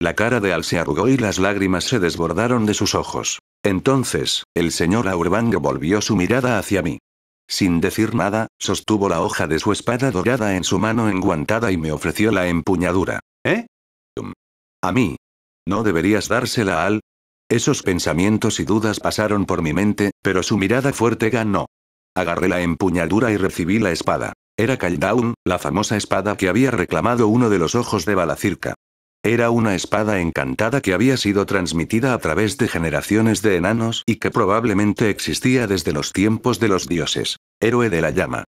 La cara de Al se arrugó y las lágrimas se desbordaron de sus ojos. Entonces, el señor Auerbach volvió su mirada hacia mí. Sin decir nada, sostuvo la hoja de su espada dorada en su mano enguantada y me ofreció la empuñadura. ¿Eh? A mí. ¿No deberías dársela a Al? Esos pensamientos y dudas pasaron por mi mente, pero su mirada fuerte ganó. Agarré la empuñadura y recibí la espada. Era Caldaun, la famosa espada que había reclamado uno de los ojos de Balacirca. Era una espada encantada que había sido transmitida a través de generaciones de enanos y que probablemente existía desde los tiempos de los dioses. Héroe de la llama.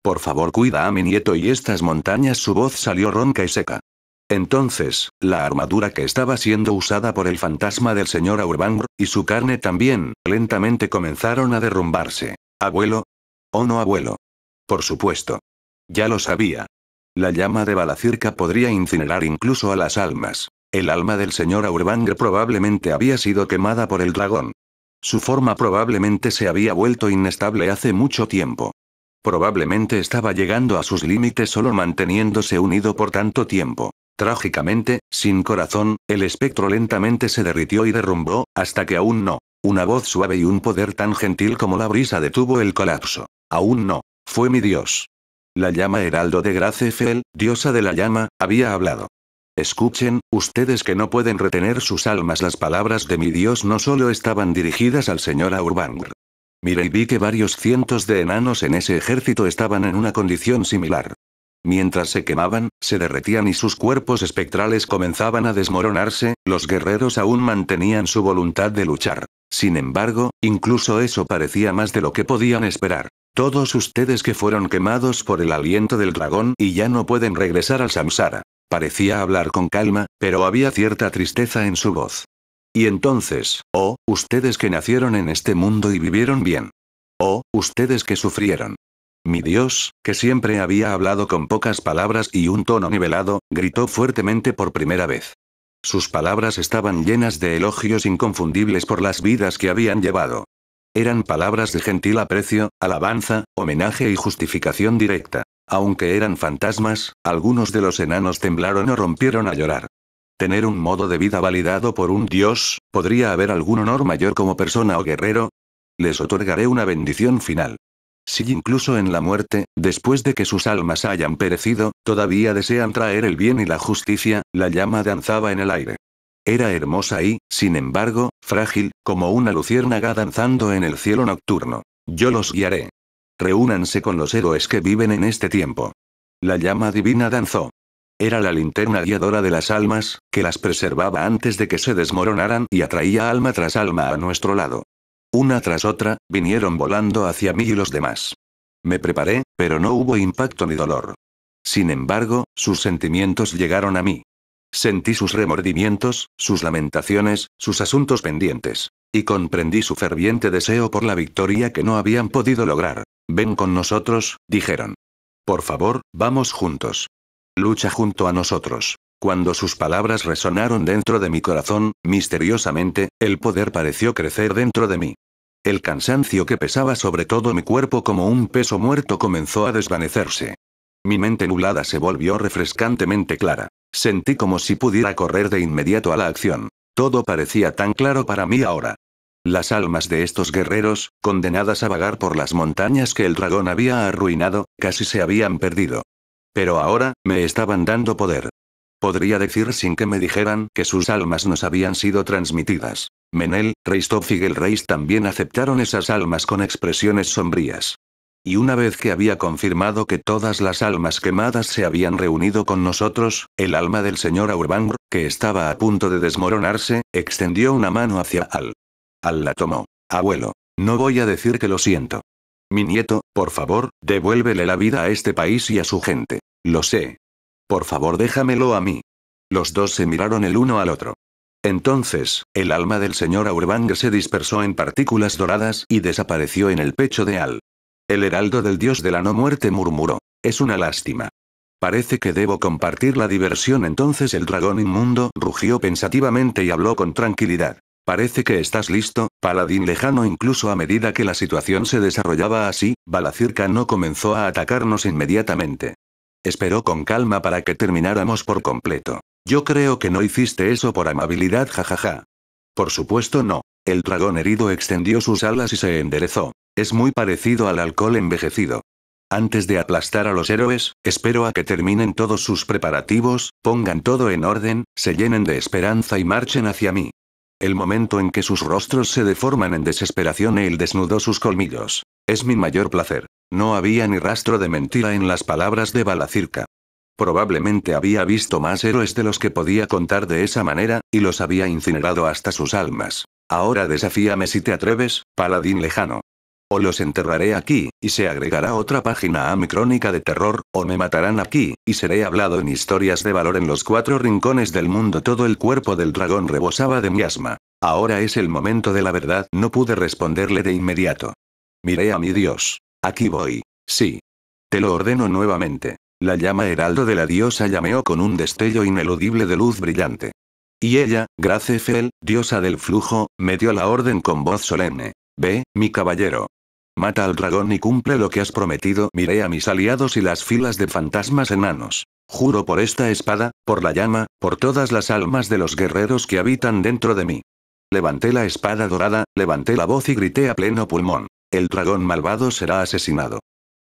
Por favor, cuida a mi nieto y estas montañas. Su voz salió ronca y seca. Entonces, la armadura que estaba siendo usada por el fantasma del señor Auerbach, y su carne también, lentamente comenzaron a derrumbarse. ¿Abuelo? Oh no, abuelo. Por supuesto. Ya lo sabía. La llama de Balacirca podría incinerar incluso a las almas. El alma del señor Auerbach probablemente había sido quemada por el dragón. Su forma probablemente se había vuelto inestable hace mucho tiempo. Probablemente estaba llegando a sus límites solo manteniéndose unido por tanto tiempo. Trágicamente, sin corazón, el espectro lentamente se derritió y derrumbó, hasta que aún no. Una voz suave y un poder tan gentil como la brisa detuvo el colapso. Aún no. Fue mi Dios. La llama heraldo de Gracefel, diosa de la llama, había hablado. Escuchen, ustedes que no pueden retener sus almas. Las palabras de mi Dios no solo estaban dirigidas al señor Auerbach. Miré y vi que varios cientos de enanos en ese ejército estaban en una condición similar. Mientras se quemaban, se derretían y sus cuerpos espectrales comenzaban a desmoronarse, los guerreros aún mantenían su voluntad de luchar. Sin embargo, incluso eso parecía más de lo que podían esperar. Todos ustedes que fueron quemados por el aliento del dragón y ya no pueden regresar al samsara. Parecía hablar con calma, pero había cierta tristeza en su voz. Y entonces, oh, ustedes que nacieron en este mundo y vivieron bien. Oh, ustedes que sufrieron. Mi Dios, que siempre había hablado con pocas palabras y un tono nivelado, gritó fuertemente por primera vez. Sus palabras estaban llenas de elogios inconfundibles por las vidas que habían llevado. Eran palabras de gentil aprecio, alabanza, homenaje y justificación directa. Aunque eran fantasmas, algunos de los enanos temblaron o rompieron a llorar. Tener un modo de vida validado por un dios, ¿podría haber algún honor mayor como persona o guerrero? Les otorgaré una bendición final. Si incluso en la muerte, después de que sus almas hayan perecido, todavía desean traer el bien y la justicia, la llama danzaba en el aire. Era hermosa y, sin embargo, frágil, como una luciérnaga danzando en el cielo nocturno. Yo los guiaré. Reúnanse con los héroes que viven en este tiempo. La llama divina danzó. Era la linterna guiadora de las almas, que las preservaba antes de que se desmoronaran y atraía alma tras alma a nuestro lado. Una tras otra, vinieron volando hacia mí y los demás. Me preparé, pero no hubo impacto ni dolor. Sin embargo, sus sentimientos llegaron a mí. Sentí sus remordimientos, sus lamentaciones, sus asuntos pendientes. Y comprendí su ferviente deseo por la victoria que no habían podido lograr. Ven con nosotros, dijeron. Por favor, vamos juntos. Lucha junto a nosotros. Cuando sus palabras resonaron dentro de mi corazón, misteriosamente, el poder pareció crecer dentro de mí. El cansancio que pesaba sobre todo mi cuerpo como un peso muerto comenzó a desvanecerse. Mi mente nublada se volvió refrescantemente clara. Sentí como si pudiera correr de inmediato a la acción. Todo parecía tan claro para mí ahora. Las almas de estos guerreros, condenadas a vagar por las montañas que el dragón había arruinado, casi se habían perdido. Pero ahora, me estaban dando poder. Podría decir sin que me dijeran que sus almas nos habían sido transmitidas. Menel, Reistov y Gelreis también aceptaron esas almas con expresiones sombrías. Y una vez que había confirmado que todas las almas quemadas se habían reunido con nosotros, el alma del señor Auerbach, que estaba a punto de desmoronarse, extendió una mano hacia Al. Al la tomó. Abuelo. No voy a decir que lo siento. Mi nieto, por favor, devuélvele la vida a este país y a su gente. Lo sé. Por favor, déjamelo a mí. Los dos se miraron el uno al otro. Entonces, el alma del señor Auerbach se dispersó en partículas doradas y desapareció en el pecho de Al. El heraldo del dios de la no muerte murmuró. Es una lástima. Parece que debo compartir la diversión. Entonces el dragón inmundo rugió pensativamente y habló con tranquilidad. Parece que estás listo, paladín lejano. Incluso a medida que la situación se desarrollaba así, Balacirca no comenzó a atacarnos inmediatamente. Esperó con calma para que termináramos por completo. Yo creo que no hiciste eso por amabilidad, jajaja. Por supuesto no. El dragón herido extendió sus alas y se enderezó. Es muy parecido al alcohol envejecido. Antes de aplastar a los héroes, espero a que terminen todos sus preparativos, pongan todo en orden, se llenen de esperanza y marchen hacia mí. El momento en que sus rostros se deforman en desesperación, él desnudó sus colmillos. Es mi mayor placer. No había ni rastro de mentira en las palabras de Balacirca. Probablemente había visto más héroes de los que podía contar de esa manera, y los había incinerado hasta sus almas. Ahora desafíame si te atreves, paladín lejano. O los enterraré aquí, y se agregará otra página a mi crónica de terror, o me matarán aquí, y seré hablado en historias de valor en los 4 rincones del mundo. Todo el cuerpo del dragón rebosaba de miasma. Ahora es el momento de la verdad. No pude responderle de inmediato. Miré a mi Dios. Aquí voy. Sí. Te lo ordeno nuevamente. La llama heraldo de la diosa llameó con un destello ineludible de luz brillante. Y ella, Gracefel, diosa del flujo, me dio la orden con voz solemne. Ve, mi caballero. Mata al dragón y cumple lo que has prometido. Miré a mis aliados y las filas de fantasmas enanos. Juro por esta espada, por la llama, por todas las almas de los guerreros que habitan dentro de mí. Levanté la espada dorada, levanté la voz y grité a pleno pulmón. El dragón malvado será asesinado.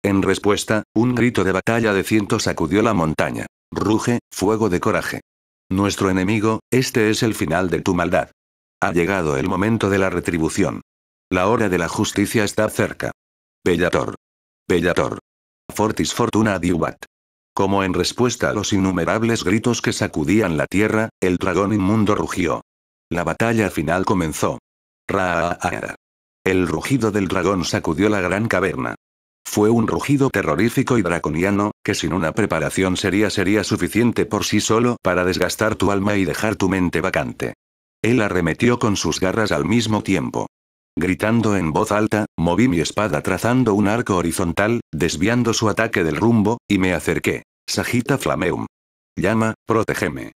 En respuesta, un grito de batalla de cientos sacudió la montaña. Ruge, fuego de coraje. Nuestro enemigo, este es el final de tu maldad. Ha llegado el momento de la retribución. La hora de la justicia está cerca. Bellator. Bellator. Fortis fortuna adiuvat. Como en respuesta a los innumerables gritos que sacudían la tierra, el dragón inmundo rugió. La batalla final comenzó. Raa. El rugido del dragón sacudió la gran caverna. Fue un rugido terrorífico y draconiano, que sin una preparación sería suficiente por sí solo para desgastar tu alma y dejar tu mente vacante. Él arremetió con sus garras al mismo tiempo. Gritando en voz alta, moví mi espada trazando un arco horizontal, desviando su ataque del rumbo, y me acerqué. Sagita Flameum. Llama, protégeme.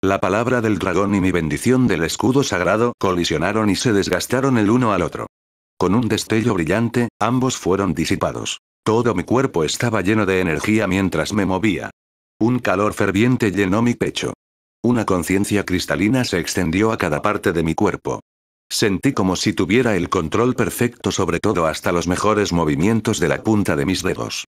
La palabra del dragón y mi bendición del escudo sagrado colisionaron y se desgastaron el uno al otro. Con un destello brillante, ambos fueron disipados. Todo mi cuerpo estaba lleno de energía mientras me movía. Un calor ferviente llenó mi pecho. Una conciencia cristalina se extendió a cada parte de mi cuerpo. Sentí como si tuviera el control perfecto sobre todo, hasta los mejores movimientos de la punta de mis dedos.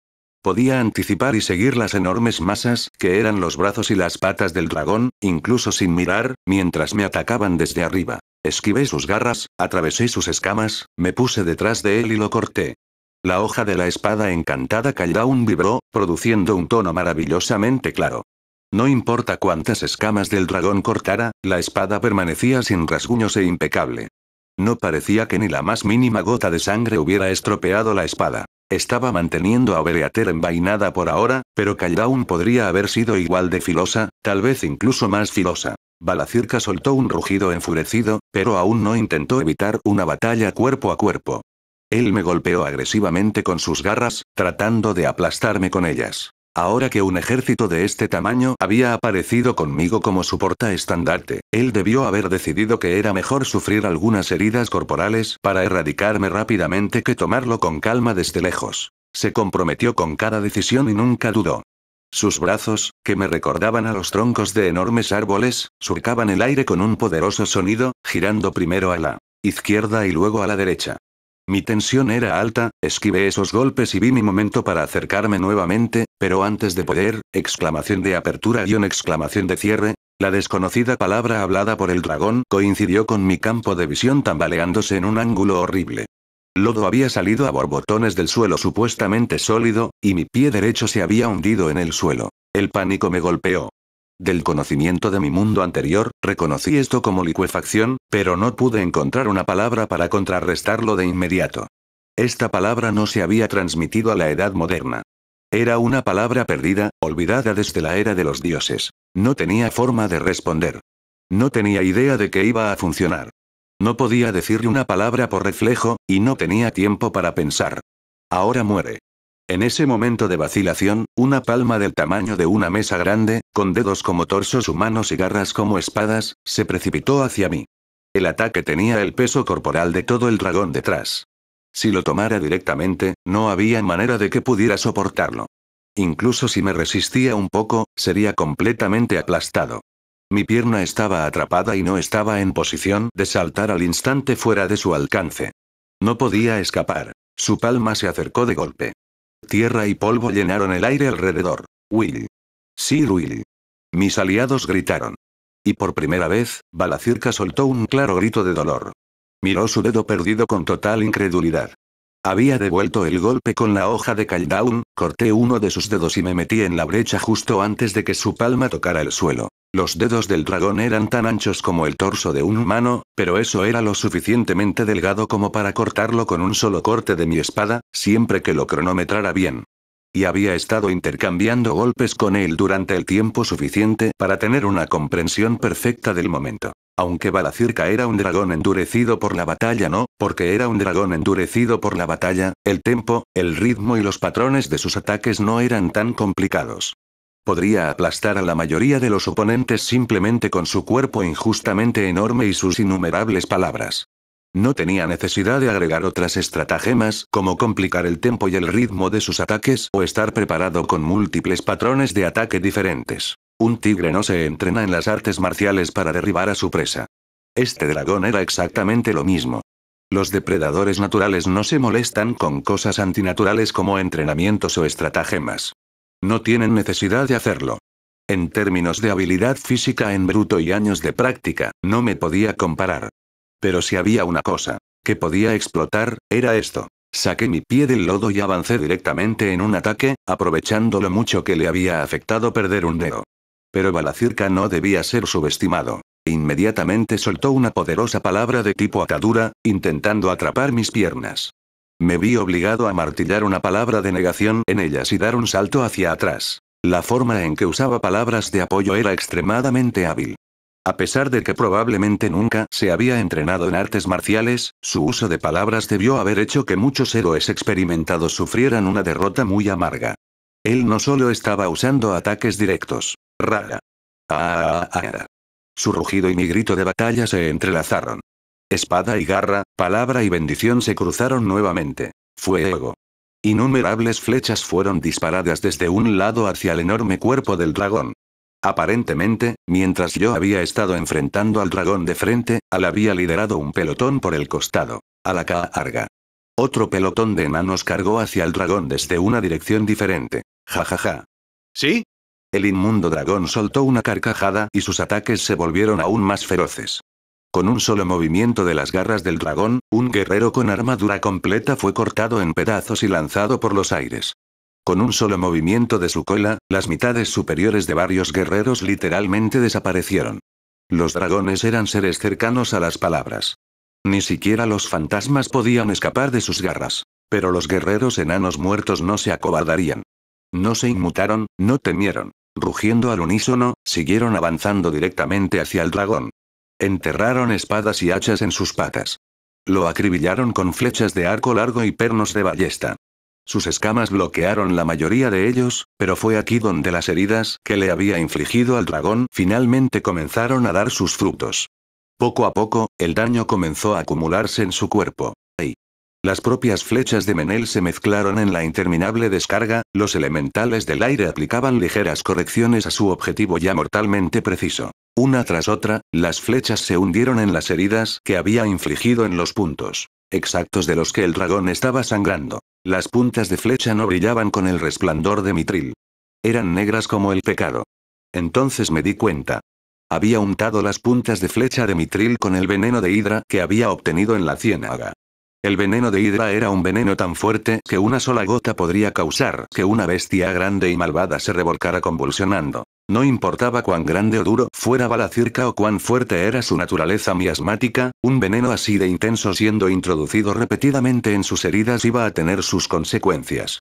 Podía anticipar y seguir las enormes masas, que eran los brazos y las patas del dragón, incluso sin mirar, mientras me atacaban desde arriba. Esquivé sus garras, atravesé sus escamas, me puse detrás de él y lo corté. La hoja de la espada encantada Caldaun vibró, produciendo un tono maravillosamente claro. No importa cuántas escamas del dragón cortara, la espada permanecía sin rasguños e impecable. No parecía que ni la más mínima gota de sangre hubiera estropeado la espada. Estaba manteniendo a Bereater envainada por ahora, pero Caldaun podría haber sido igual de filosa, tal vez incluso más filosa. Balacirca soltó un rugido enfurecido, pero aún no intentó evitar una batalla cuerpo a cuerpo. Él me golpeó agresivamente con sus garras, tratando de aplastarme con ellas. Ahora que un ejército de este tamaño había aparecido conmigo como su portaestandarte, él debió haber decidido que era mejor sufrir algunas heridas corporales para erradicarme rápidamente que tomarlo con calma desde lejos. Se comprometió con cada decisión y nunca dudó. Sus brazos, que me recordaban a los troncos de enormes árboles, surcaban el aire con un poderoso sonido, girando primero a la izquierda y luego a la derecha. Mi tensión era alta, esquivé esos golpes y vi mi momento para acercarme nuevamente, pero antes de poder, exclamación de apertura y una exclamación de cierre, la desconocida palabra hablada por el dragón coincidió con mi campo de visión tambaleándose en un ángulo horrible. Lodo había salido a borbotones del suelo supuestamente sólido, y mi pie derecho se había hundido en el suelo. El pánico me golpeó. Del conocimiento de mi mundo anterior, reconocí esto como licuefacción, pero no pude encontrar una palabra para contrarrestarlo de inmediato. Esta palabra no se había transmitido a la edad moderna. Era una palabra perdida, olvidada desde la era de los dioses. No tenía forma de responder. No tenía idea de que iba a funcionar. No podía decirle una palabra por reflejo, y no tenía tiempo para pensar. Ahora muere. En ese momento de vacilación, una palma del tamaño de una mesa grande, con dedos como torsos humanos y garras como espadas, se precipitó hacia mí. El ataque tenía el peso corporal de todo el dragón detrás. Si lo tomara directamente, no había manera de que pudiera soportarlo. Incluso si me resistía un poco, sería completamente aplastado. Mi pierna estaba atrapada y no estaba en posición de saltar al instante fuera de su alcance. No podía escapar. Su palma se acercó de golpe. Tierra y polvo llenaron el aire alrededor. Will. Sir Will. Mis aliados gritaron. Y por primera vez, Balacirca soltó un claro grito de dolor. Miró su dedo perdido con total incredulidad. Había devuelto el golpe con la hoja de Caldown, corté uno de sus dedos y me metí en la brecha justo antes de que su palma tocara el suelo. Los dedos del dragón eran tan anchos como el torso de un humano, pero eso era lo suficientemente delgado como para cortarlo con un solo corte de mi espada, siempre que lo cronometrara bien. Y había estado intercambiando golpes con él durante el tiempo suficiente para tener una comprensión perfecta del momento. Aunque Balacirca era un dragón endurecido por la batalla, no, porque era un dragón endurecido por la batalla, el tempo, el ritmo y los patrones de sus ataques no eran tan complicados. Podría aplastar a la mayoría de los oponentes simplemente con su cuerpo injustamente enorme y sus innumerables palabras. No tenía necesidad de agregar otras estratagemas, como complicar el tempo y el ritmo de sus ataques o estar preparado con múltiples patrones de ataque diferentes. Un tigre no se entrena en las artes marciales para derribar a su presa. Este dragón era exactamente lo mismo. Los depredadores naturales no se molestan con cosas antinaturales como entrenamientos o estratagemas. No tienen necesidad de hacerlo. En términos de habilidad física en bruto y años de práctica, no me podía comparar. Pero si había una cosa que podía explotar, era esto. Saqué mi pie del lodo y avancé directamente en un ataque, aprovechando lo mucho que le había afectado perder un dedo. Pero Balacirca no debía ser subestimado. Inmediatamente soltó una poderosa palabra de tipo atadura, intentando atrapar mis piernas. Me vi obligado a martillar una palabra de negación en ellas y dar un salto hacia atrás. La forma en que usaba palabras de apoyo era extremadamente hábil. A pesar de que probablemente nunca se había entrenado en artes marciales, su uso de palabras debió haber hecho que muchos héroes experimentados sufrieran una derrota muy amarga. Él no solo estaba usando ataques directos. Raga. Su rugido y mi grito de batalla se entrelazaron. Espada y garra, palabra y bendición se cruzaron nuevamente. Fuego. Innumerables flechas fueron disparadas desde un lado hacia el enorme cuerpo del dragón. Aparentemente, mientras yo había estado enfrentando al dragón de frente, Al había liderado un pelotón por el costado. A la carga. Otro pelotón de enanos cargó hacia el dragón desde una dirección diferente. Jajaja. ¿Sí? El inmundo dragón soltó una carcajada y sus ataques se volvieron aún más feroces. Con un solo movimiento de las garras del dragón, un guerrero con armadura completa fue cortado en pedazos y lanzado por los aires. Con un solo movimiento de su cola, las mitades superiores de varios guerreros literalmente desaparecieron. Los dragones eran seres cercanos a las palabras. Ni siquiera los fantasmas podían escapar de sus garras. Pero los guerreros enanos muertos no se acobardarían. No se inmutaron, no temieron. Rugiendo al unísono, siguieron avanzando directamente hacia el dragón. Enterraron espadas y hachas en sus patas. Lo acribillaron con flechas de arco largo y pernos de ballesta. Sus escamas bloquearon la mayoría de ellos, pero fue aquí donde las heridas que le había infligido al dragón finalmente comenzaron a dar sus frutos. Poco a poco, el daño comenzó a acumularse en su cuerpo. Las propias flechas de Menel se mezclaron en la interminable descarga, los elementales del aire aplicaban ligeras correcciones a su objetivo ya mortalmente preciso. Una tras otra, las flechas se hundieron en las heridas que había infligido en los puntos exactos de los que el dragón estaba sangrando. Las puntas de flecha no brillaban con el resplandor de mitril. Eran negras como el pecado. Entonces me di cuenta. Había untado las puntas de flecha de mitril con el veneno de hidra que había obtenido en la ciénaga. El veneno de hidra era un veneno tan fuerte que una sola gota podría causar que una bestia grande y malvada se revolcara convulsionando. No importaba cuán grande o duro fuera Balacirca o cuán fuerte era su naturaleza miasmática, un veneno así de intenso siendo introducido repetidamente en sus heridas iba a tener sus consecuencias.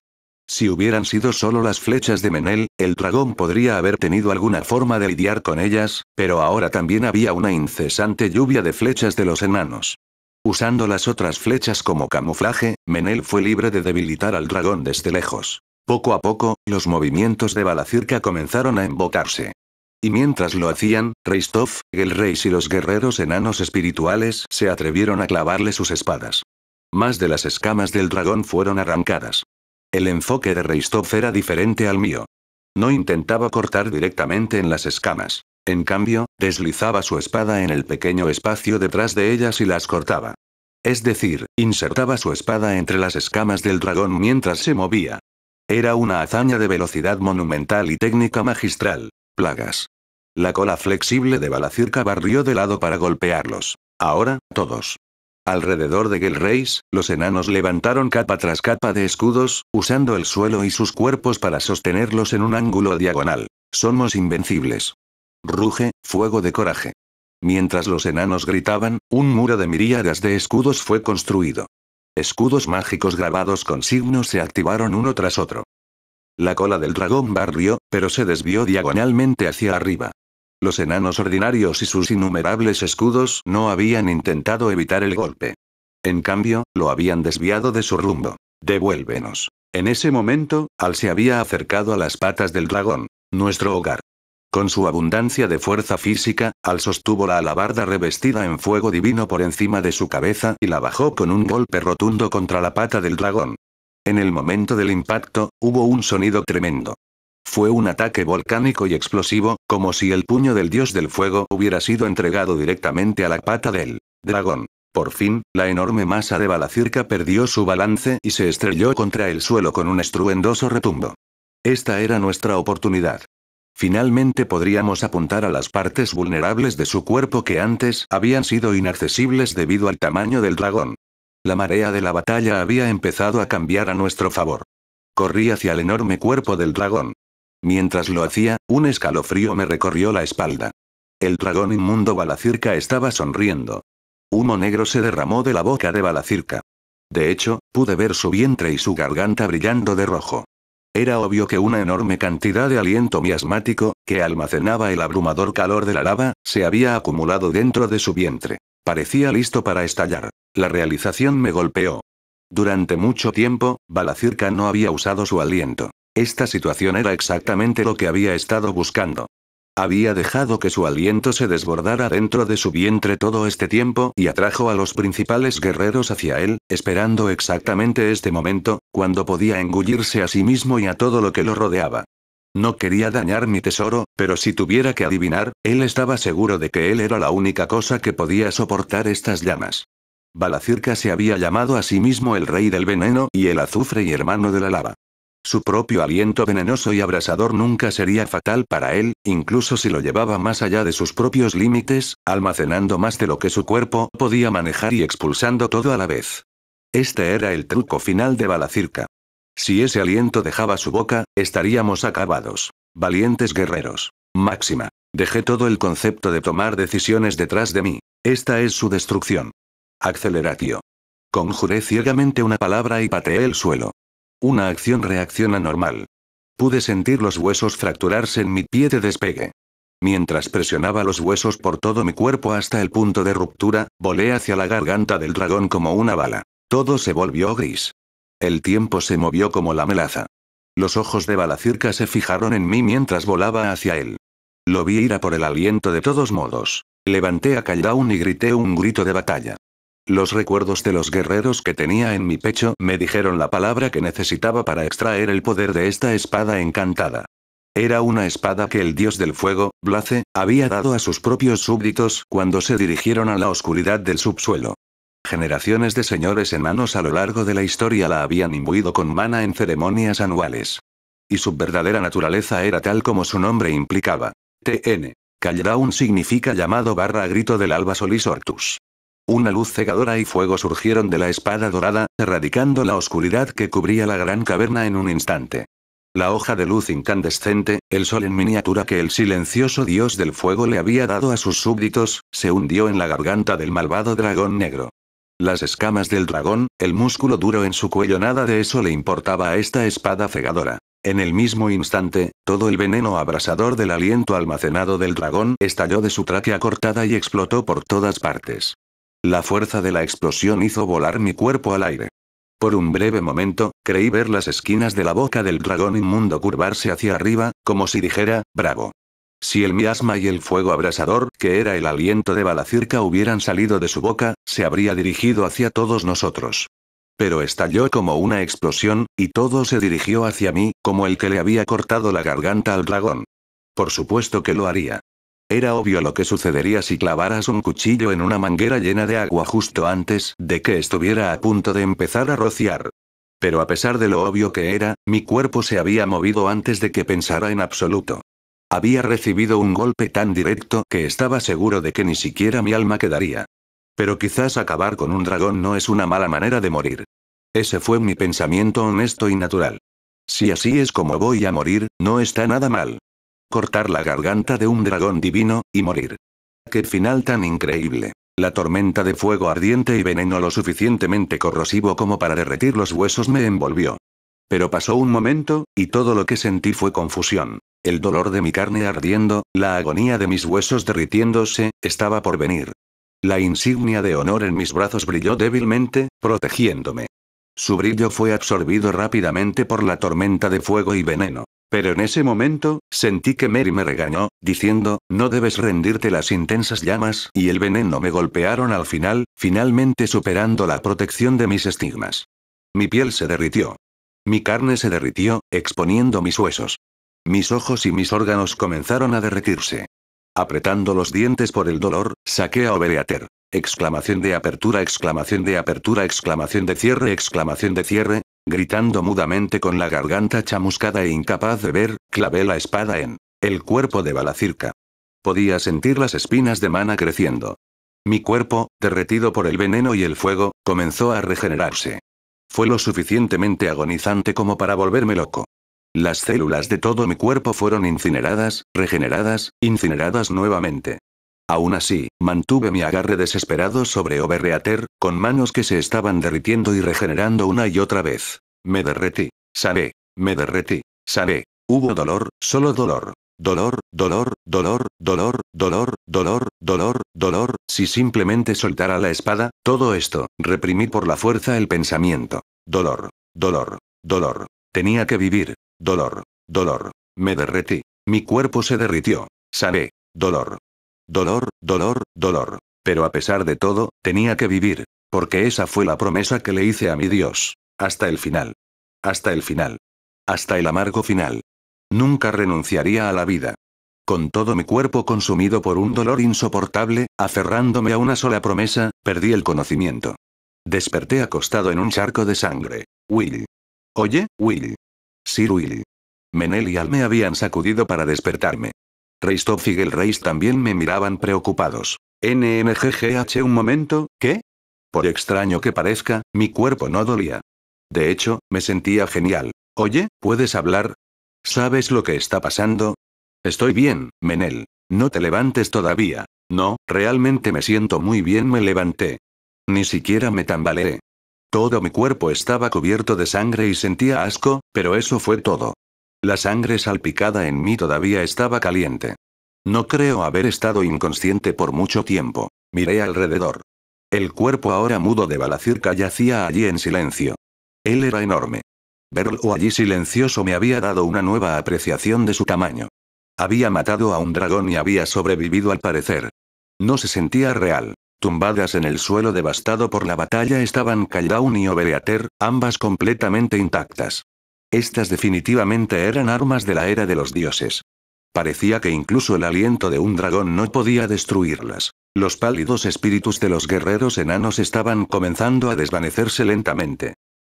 Si hubieran sido solo las flechas de Menel, el dragón podría haber tenido alguna forma de lidiar con ellas, pero ahora también había una incesante lluvia de flechas de los enanos. Usando las otras flechas como camuflaje, Menel fue libre de debilitar al dragón desde lejos. Poco a poco, los movimientos de Balacirca comenzaron a embotarse. Y mientras lo hacían, Reistov, Gelreis y los guerreros enanos espirituales se atrevieron a clavarle sus espadas. Más de las escamas del dragón fueron arrancadas. El enfoque de Reistov era diferente al mío. No intentaba cortar directamente en las escamas. En cambio, deslizaba su espada en el pequeño espacio detrás de ellas y las cortaba. Es decir, insertaba su espada entre las escamas del dragón mientras se movía. Era una hazaña de velocidad monumental y técnica magistral. Plagas. La cola flexible de Balacirca barrió de lado para golpearlos. Ahora, todos. Alrededor de Gelreis, los enanos levantaron capa tras capa de escudos, usando el suelo y sus cuerpos para sostenerlos en un ángulo diagonal. Somos invencibles. Ruge, fuego de coraje. Mientras los enanos gritaban, un muro de miríadas de escudos fue construido. Escudos mágicos grabados con signos se activaron uno tras otro. La cola del dragón barrió, pero se desvió diagonalmente hacia arriba. Los enanos ordinarios y sus innumerables escudos no habían intentado evitar el golpe. En cambio, lo habían desviado de su rumbo. Devuélvenos. En ese momento, Al se había acercado a las patas del dragón, nuestro hogar. Con su abundancia de fuerza física, Al sostuvo la alabarda revestida en fuego divino por encima de su cabeza y la bajó con un golpe rotundo contra la pata del dragón. En el momento del impacto, hubo un sonido tremendo. Fue un ataque volcánico y explosivo, como si el puño del dios del fuego hubiera sido entregado directamente a la pata del dragón. Por fin, la enorme masa de Balacirca perdió su balance y se estrelló contra el suelo con un estruendoso retumbo. Esta era nuestra oportunidad. Finalmente podríamos apuntar a las partes vulnerables de su cuerpo que antes habían sido inaccesibles debido al tamaño del dragón. La marea de la batalla había empezado a cambiar a nuestro favor. Corrí hacia el enorme cuerpo del dragón. Mientras lo hacía, un escalofrío me recorrió la espalda. El dragón inmundo Balacirca estaba sonriendo. Humo negro se derramó de la boca de Balacirca. De hecho, pude ver su vientre y su garganta brillando de rojo. Era obvio que una enorme cantidad de aliento miasmático, que almacenaba el abrumador calor de la lava, se había acumulado dentro de su vientre. Parecía listo para estallar. La realización me golpeó. Durante mucho tiempo, Balacirca no había usado su aliento. Esta situación era exactamente lo que había estado buscando. Había dejado que su aliento se desbordara dentro de su vientre todo este tiempo y atrajo a los principales guerreros hacia él, esperando exactamente este momento, cuando podía engullirse a sí mismo y a todo lo que lo rodeaba. No quería dañar mi tesoro, pero si tuviera que adivinar, él estaba seguro de que él era la única cosa que podía soportar estas llamas. Balacirca se había llamado a sí mismo el rey del veneno y el azufre y hermano de la lava. Su propio aliento venenoso y abrasador nunca sería fatal para él, incluso si lo llevaba más allá de sus propios límites, almacenando más de lo que su cuerpo podía manejar y expulsando todo a la vez. Este era el truco final de Balacirca. Si ese aliento dejaba su boca, estaríamos acabados. Valientes guerreros. Máxima. Dejé todo el concepto de tomar decisiones detrás de mí. Esta es su destrucción. Acceleratio. Conjuré ciegamente una palabra y pateé el suelo. Una acción-reacción anormal. Pude sentir los huesos fracturarse en mi pie de despegue. Mientras presionaba los huesos por todo mi cuerpo hasta el punto de ruptura, volé hacia la garganta del dragón como una bala. Todo se volvió gris. El tiempo se movió como la melaza. Los ojos de Balacirca se fijaron en mí mientras volaba hacia él. Lo vi ir a por el aliento de todos modos. Levanté a Kaldrún y grité un grito de batalla. Los recuerdos de los guerreros que tenía en mi pecho me dijeron la palabra que necesitaba para extraer el poder de esta espada encantada. Era una espada que el dios del fuego, Blaze, había dado a sus propios súbditos cuando se dirigieron a la oscuridad del subsuelo. Generaciones de señores enanos a lo largo de la historia la habían imbuido con mana en ceremonias anuales. Y su verdadera naturaleza era tal como su nombre implicaba. TN. Kaldrún significa llamado / grito del alba solis ortus. Una luz cegadora y fuego surgieron de la espada dorada, erradicando la oscuridad que cubría la gran caverna en un instante. La hoja de luz incandescente, el sol en miniatura que el silencioso dios del fuego le había dado a sus súbditos, se hundió en la garganta del malvado dragón negro. Las escamas del dragón, el músculo duro en su cuello, nada de eso le importaba a esta espada cegadora. En el mismo instante, todo el veneno abrasador del aliento almacenado del dragón estalló de su tráquea cortada y explotó por todas partes. La fuerza de la explosión hizo volar mi cuerpo al aire. Por un breve momento, creí ver las esquinas de la boca del dragón inmundo curvarse hacia arriba, como si dijera, «bravo». Si el miasma y el fuego abrasador, que era el aliento de Balacirca, hubieran salido de su boca, se habría dirigido hacia todos nosotros. Pero estalló como una explosión, y todo se dirigió hacia mí, como el que le había cortado la garganta al dragón. Por supuesto que lo haría. Era obvio lo que sucedería si clavaras un cuchillo en una manguera llena de agua justo antes de que estuviera a punto de empezar a rociar. Pero a pesar de lo obvio que era, mi cuerpo se había movido antes de que pensara en absoluto. Había recibido un golpe tan directo que estaba seguro de que ni siquiera mi alma quedaría. Pero quizás acabar con un dragón no es una mala manera de morir. Ese fue mi pensamiento honesto y natural. Si así es como voy a morir, no está nada mal. Cortar la garganta de un dragón divino, y morir. ¡Qué final tan increíble! La tormenta de fuego ardiente y veneno lo suficientemente corrosivo como para derretir los huesos me envolvió. Pero pasó un momento, y todo lo que sentí fue confusión. El dolor de mi carne ardiendo, la agonía de mis huesos derritiéndose, estaba por venir. La insignia de honor en mis brazos brilló débilmente, protegiéndome. Su brillo fue absorbido rápidamente por la tormenta de fuego y veneno. Pero en ese momento, sentí que Mary me regañó, diciendo, no debes rendirte. Las intensas llamas y el veneno me golpearon al final, finalmente superando la protección de mis estigmas. Mi piel se derritió. Mi carne se derritió, exponiendo mis huesos. Mis ojos y mis órganos comenzaron a derretirse. Apretando los dientes por el dolor, saqué a Obereater. Exclamación de apertura, exclamación de apertura, exclamación de cierre, gritando mudamente con la garganta chamuscada e incapaz de ver, clavé la espada en el cuerpo de Balacirca. Podía sentir las espinas de mana creciendo. Mi cuerpo, derretido por el veneno y el fuego, comenzó a regenerarse. Fue lo suficientemente agonizante como para volverme loco. Las células de todo mi cuerpo fueron incineradas, regeneradas, incineradas nuevamente. Aún así, mantuve mi agarre desesperado sobre Obereater, con manos que se estaban derritiendo y regenerando una y otra vez. Me derretí. Sané. Me derretí. Sané. Hubo dolor, solo dolor. Dolor, dolor, dolor, dolor, dolor, dolor, dolor, dolor. Si simplemente soltara la espada, todo esto, reprimí por la fuerza el pensamiento. Dolor, dolor, dolor. Tenía que vivir. Dolor, dolor. Me derretí. Mi cuerpo se derritió. Sané. Dolor. Dolor, dolor, dolor. Pero a pesar de todo, tenía que vivir. Porque esa fue la promesa que le hice a mi Dios. Hasta el final. Hasta el final. Hasta el amargo final. Nunca renunciaría a la vida. Con todo mi cuerpo consumido por un dolor insoportable, aferrándome a una sola promesa, perdí el conocimiento. Desperté acostado en un charco de sangre. Will. Oye, Will. Sir Will. Menel y Al me habían sacudido para despertarme. Reistov y Gelreis también me miraban preocupados. NMGGH un momento, ¿qué? Por extraño que parezca, mi cuerpo no dolía. De hecho, me sentía genial. Oye, ¿puedes hablar? ¿Sabes lo que está pasando? Estoy bien, Menel. No te levantes todavía. No, realmente me siento muy bien. Me levanté. Ni siquiera me tambaleé. Todo mi cuerpo estaba cubierto de sangre y sentía asco, pero eso fue todo. La sangre salpicada en mí todavía estaba caliente. No creo haber estado inconsciente por mucho tiempo. Miré alrededor. El cuerpo ahora mudo de Balacirca yacía allí en silencio. Él era enorme. Verlo allí silencioso me había dado una nueva apreciación de su tamaño. Había matado a un dragón y había sobrevivido al parecer. No se sentía real. Tumbadas en el suelo devastado por la batalla estaban Kaldun y Obereater, ambas completamente intactas. Estas definitivamente eran armas de la era de los dioses. Parecía que incluso el aliento de un dragón no podía destruirlas. Los pálidos espíritus de los guerreros enanos estaban comenzando a desvanecerse lentamente.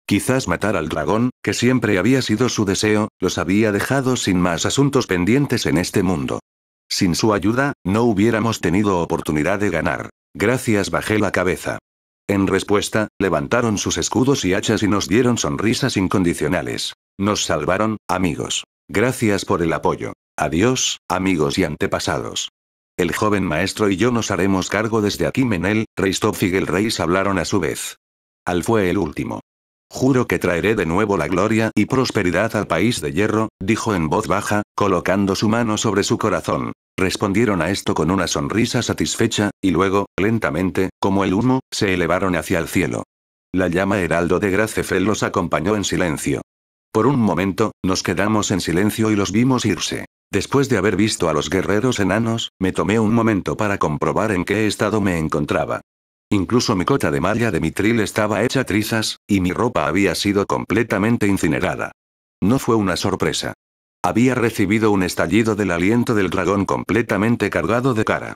Quizás matar al dragón, que siempre había sido su deseo, los había dejado sin más asuntos pendientes en este mundo. Sin su ayuda, no hubiéramos tenido oportunidad de ganar. Gracias, bajé la cabeza. En respuesta, levantaron sus escudos y hachas y nos dieron sonrisas incondicionales. Nos salvaron, amigos. Gracias por el apoyo. Adiós, amigos y antepasados. El joven maestro y yo nos haremos cargo desde aquí. Menel, Reistov y Gelreis hablaron a su vez. Al fue el último. Juro que traeré de nuevo la gloria y prosperidad al país de hierro, dijo en voz baja, colocando su mano sobre su corazón. Respondieron a esto con una sonrisa satisfecha, y luego, lentamente, como el humo, se elevaron hacia el cielo. La llama heraldo de Gracefel los acompañó en silencio. Por un momento, nos quedamos en silencio y los vimos irse. Después de haber visto a los guerreros enanos, me tomé un momento para comprobar en qué estado me encontraba. Incluso mi cota de malla de mitril estaba hecha trizas, y mi ropa había sido completamente incinerada. No fue una sorpresa. Había recibido un estallido del aliento del dragón completamente cargado de cara.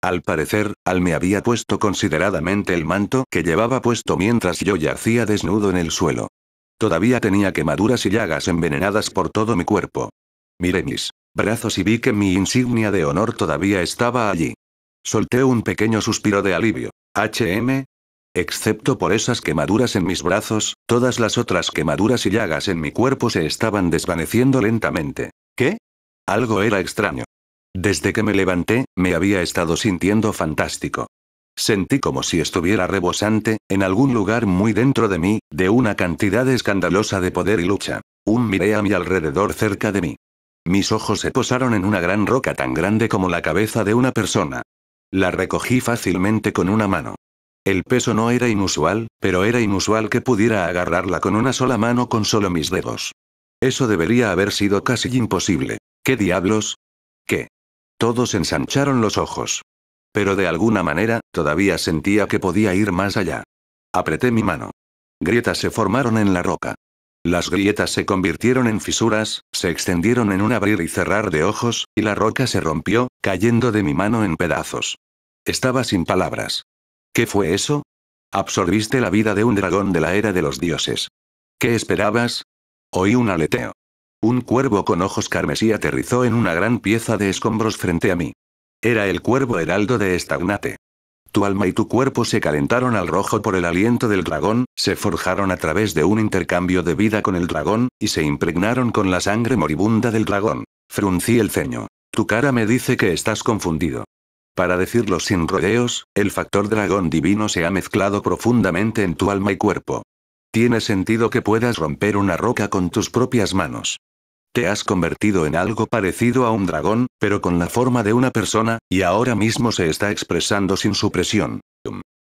Al parecer, Al me había puesto consideradamente el manto que llevaba puesto mientras yo yacía desnudo en el suelo. Todavía tenía quemaduras y llagas envenenadas por todo mi cuerpo. Miré mis brazos y vi que mi insignia de honor todavía estaba allí. Solté un pequeño suspiro de alivio. Excepto por esas quemaduras en mis brazos, todas las otras quemaduras y llagas en mi cuerpo se estaban desvaneciendo lentamente. ¿Qué? Algo era extraño. Desde que me levanté, me había estado sintiendo fantástico. Sentí como si estuviera rebosante, en algún lugar muy dentro de mí, de una cantidad escandalosa de poder y lucha. Miré a mi alrededor cerca de mí. Mis ojos se posaron en una gran roca tan grande como la cabeza de una persona. La recogí fácilmente con una mano. El peso no era inusual, pero era inusual que pudiera agarrarla con una sola mano con solo mis dedos. Eso debería haber sido casi imposible. ¿Qué diablos? ¿Qué? Todos ensancharon los ojos. Pero de alguna manera, todavía sentía que podía ir más allá. Apreté mi mano. Grietas se formaron en la roca. Las grietas se convirtieron en fisuras, se extendieron en un abrir y cerrar de ojos, y la roca se rompió, cayendo de mi mano en pedazos. Estaba sin palabras. ¿Qué fue eso? Absorbiste la vida de un dragón de la era de los dioses. ¿Qué esperabas? Oí un aleteo. Un cuervo con ojos carmesí aterrizó en una gran pieza de escombros frente a mí. Era el cuervo heraldo de Estagnate. Tu alma y tu cuerpo se calentaron al rojo por el aliento del dragón, se forjaron a través de un intercambio de vida con el dragón, y se impregnaron con la sangre moribunda del dragón. Fruncí el ceño. Tu cara me dice que estás confundido. Para decirlo sin rodeos, el factor dragón divino se ha mezclado profundamente en tu alma y cuerpo. Tiene sentido que puedas romper una roca con tus propias manos. Te has convertido en algo parecido a un dragón, pero con la forma de una persona, y ahora mismo se está expresando sin supresión.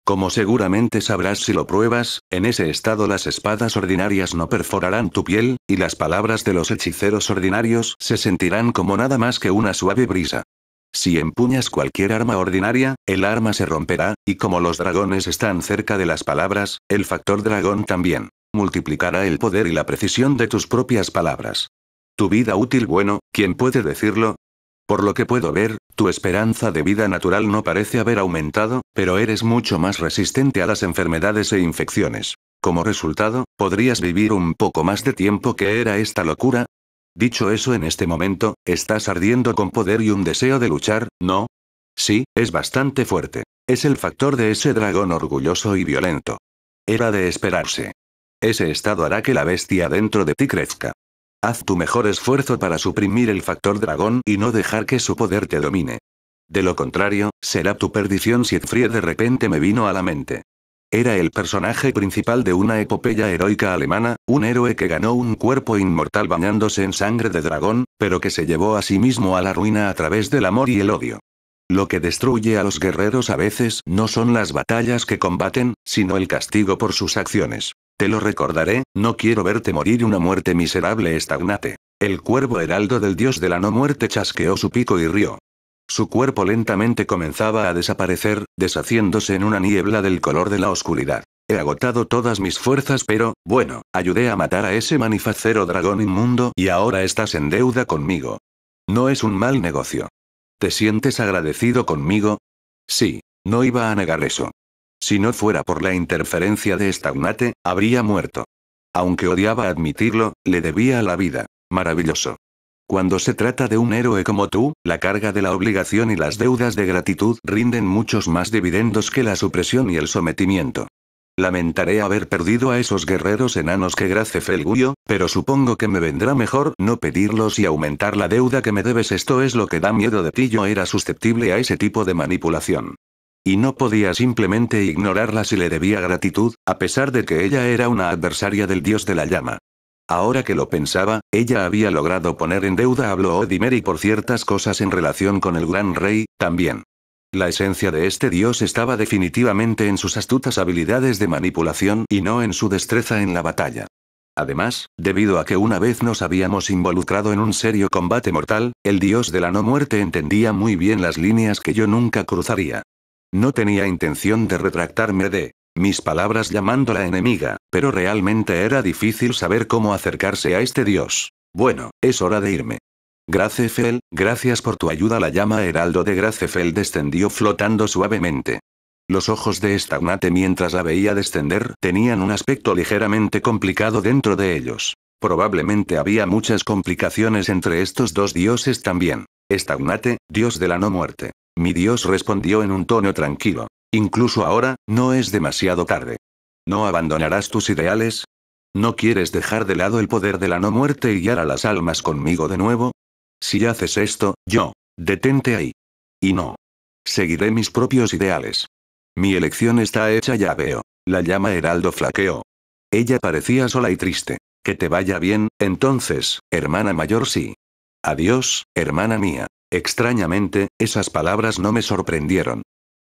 Como seguramente sabrás si lo pruebas, en ese estado las espadas ordinarias no perforarán tu piel, y las palabras de los hechiceros ordinarios se sentirán como nada más que una suave brisa. Si empuñas cualquier arma ordinaria, el arma se romperá, y como los dragones están cerca de las palabras, el factor dragón también multiplicará el poder y la precisión de tus propias palabras. Tu vida útil, bueno, ¿quién puede decirlo? Por lo que puedo ver, tu esperanza de vida natural no parece haber aumentado, pero eres mucho más resistente a las enfermedades e infecciones. Como resultado, ¿podrías vivir un poco más de tiempo que era esta locura? Dicho eso, en este momento, estás ardiendo con poder y un deseo de luchar, ¿no? Sí, es bastante fuerte. Es el factor de ese dragón orgulloso y violento. Era de esperarse. Ese estado hará que la bestia dentro de ti crezca. Haz tu mejor esfuerzo para suprimir el factor dragón y no dejar que su poder te domine. De lo contrario, será tu perdición. Siegfried de repente me vino a la mente. Era el personaje principal de una epopeya heroica alemana, un héroe que ganó un cuerpo inmortal bañándose en sangre de dragón, pero que se llevó a sí mismo a la ruina a través del amor y el odio. Lo que destruye a los guerreros a veces no son las batallas que combaten, sino el castigo por sus acciones. Te lo recordaré, no quiero verte morir una muerte miserable. Estagnate. El cuervo heraldo del dios de la no muerte chasqueó su pico y rió. Su cuerpo lentamente comenzaba a desaparecer, deshaciéndose en una niebla del color de la oscuridad. He agotado todas mis fuerzas, pero, bueno, ayudé a matar a ese manifacero dragón inmundo y ahora estás en deuda conmigo. No es un mal negocio. ¿Te sientes agradecido conmigo? Sí, no iba a negar eso. Si no fuera por la interferencia de Estagnate, habría muerto. Aunque odiaba admitirlo, le debía la vida. Maravilloso. Cuando se trata de un héroe como tú, la carga de la obligación y las deudas de gratitud rinden muchos más dividendos que la supresión y el sometimiento. Lamentaré haber perdido a esos guerreros enanos que Grace Felguyo, pero supongo que me vendrá mejor no pedirlos y aumentar la deuda que me debes. Esto es lo que da miedo de ti. Yo era susceptible a ese tipo de manipulación. Y no podía simplemente ignorarla si le debía gratitud, a pesar de que ella era una adversaria del dios de la llama. Ahora que lo pensaba, ella había logrado poner en deuda a Bloodymere y por ciertas cosas en relación con el gran rey, también. La esencia de este dios estaba definitivamente en sus astutas habilidades de manipulación y no en su destreza en la batalla. Además, debido a que una vez nos habíamos involucrado en un serio combate mortal, el dios de la no muerte entendía muy bien las líneas que yo nunca cruzaría. No tenía intención de retractarme de mis palabras llamándola enemiga, pero realmente era difícil saber cómo acercarse a este dios. Bueno, es hora de irme. Gracefel, gracias por tu ayuda. La llama heraldo de Gracefel descendió flotando suavemente. Los ojos de Stagnate mientras la veía descender tenían un aspecto ligeramente complicado dentro de ellos. Probablemente había muchas complicaciones entre estos dos dioses también. Stagnate, dios de la no muerte. Mi dios respondió en un tono tranquilo. Incluso ahora, no es demasiado tarde. ¿No abandonarás tus ideales? ¿No quieres dejar de lado el poder de la no muerte y guiar a las almas conmigo de nuevo? Si haces esto, detente ahí. Y no. Seguiré mis propios ideales. Mi elección está hecha, ya veo. La llama heraldo flaqueó. Ella parecía sola y triste. Que te vaya bien, entonces, hermana mayor. Sí. Adiós, hermana mía. Extrañamente, esas palabras no me sorprendieron.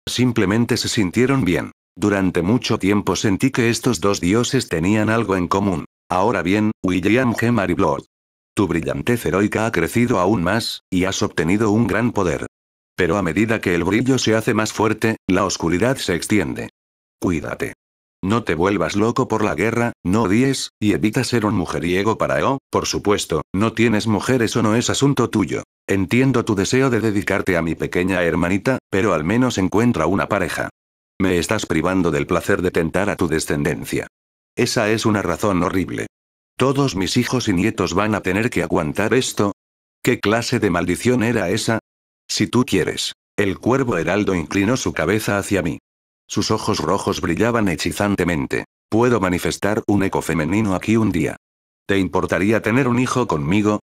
Simplemente se sintieron bien. Durante mucho tiempo sentí que estos dos dioses tenían algo en común. Ahora bien, William G. Mariblood. Tu brillantez heroica ha crecido aún más, y has obtenido un gran poder. Pero a medida que el brillo se hace más fuerte, la oscuridad se extiende. Cuídate. No te vuelvas loco por la guerra, no odies, y evita ser un mujeriego por supuesto, no tienes mujer, eso no es asunto tuyo. Entiendo tu deseo de dedicarte a mi pequeña hermanita, pero al menos encuentra una pareja. Me estás privando del placer de tentar a tu descendencia. Esa es una razón horrible. ¿Todos mis hijos y nietos van a tener que aguantar esto? ¿Qué clase de maldición era esa? Si tú quieres. El cuervo heraldo inclinó su cabeza hacia mí. Sus ojos rojos brillaban hechizantemente. Puedo manifestar un eco femenino aquí un día. ¿Te importaría tener un hijo conmigo?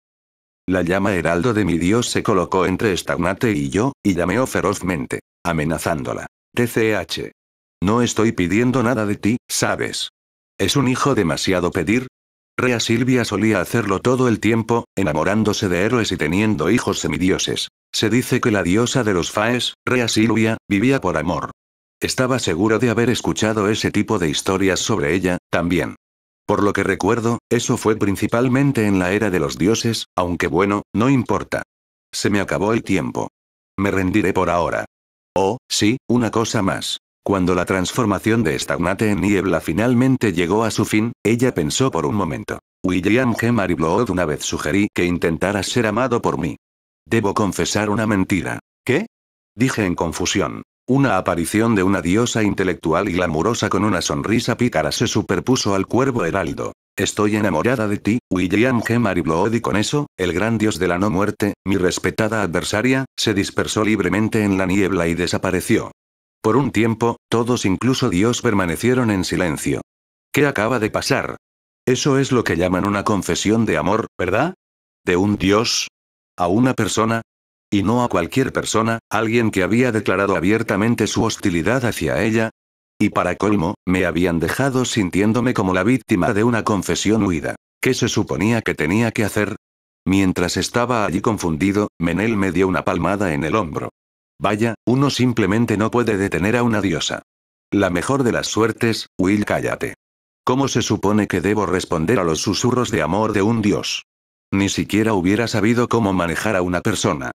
La llama heraldo de mi dios se colocó entre Stagnate y yo, y llameó ferozmente, amenazándola. TCH. No estoy pidiendo nada de ti, ¿sabes? ¿Es un hijo demasiado pedir? Rea Silvia solía hacerlo todo el tiempo, enamorándose de héroes y teniendo hijos semidioses. Se dice que la diosa de los Faes, Rea Silvia, vivía por amor. Estaba seguro de haber escuchado ese tipo de historias sobre ella, también. Por lo que recuerdo, eso fue principalmente en la era de los dioses, aunque bueno, no importa. Se me acabó el tiempo. Me rendiré por ahora. Oh, sí, una cosa más. Cuando la transformación de Stagnate en niebla finalmente llegó a su fin, ella pensó por un momento. William G. Mariblood, una vez sugerí que intentaras ser amado por mí. Debo confesar una mentira. ¿Qué? Dije en confusión. Una aparición de una diosa intelectual y glamurosa con una sonrisa pícara se superpuso al cuervo heraldo. Estoy enamorada de ti, William G. Mariblood, y con eso, el gran dios de la no muerte, mi respetada adversaria, se dispersó libremente en la niebla y desapareció. Por un tiempo, todos incluso Dios permanecieron en silencio. ¿Qué acaba de pasar? Eso es lo que llaman una confesión de amor, ¿verdad? ¿De un dios? ¿A una persona? Y no a cualquier persona, alguien que había declarado abiertamente su hostilidad hacia ella. Y para colmo, me habían dejado sintiéndome como la víctima de una confesión huida. ¿Qué se suponía que tenía que hacer? Mientras estaba allí confundido, Menel me dio una palmada en el hombro. Vaya, uno simplemente no puede detener a una diosa. La mejor de las suertes, Will, cállate. ¿Cómo se supone que debo responder a los susurros de amor de un dios? Ni siquiera hubiera sabido cómo manejar a una persona.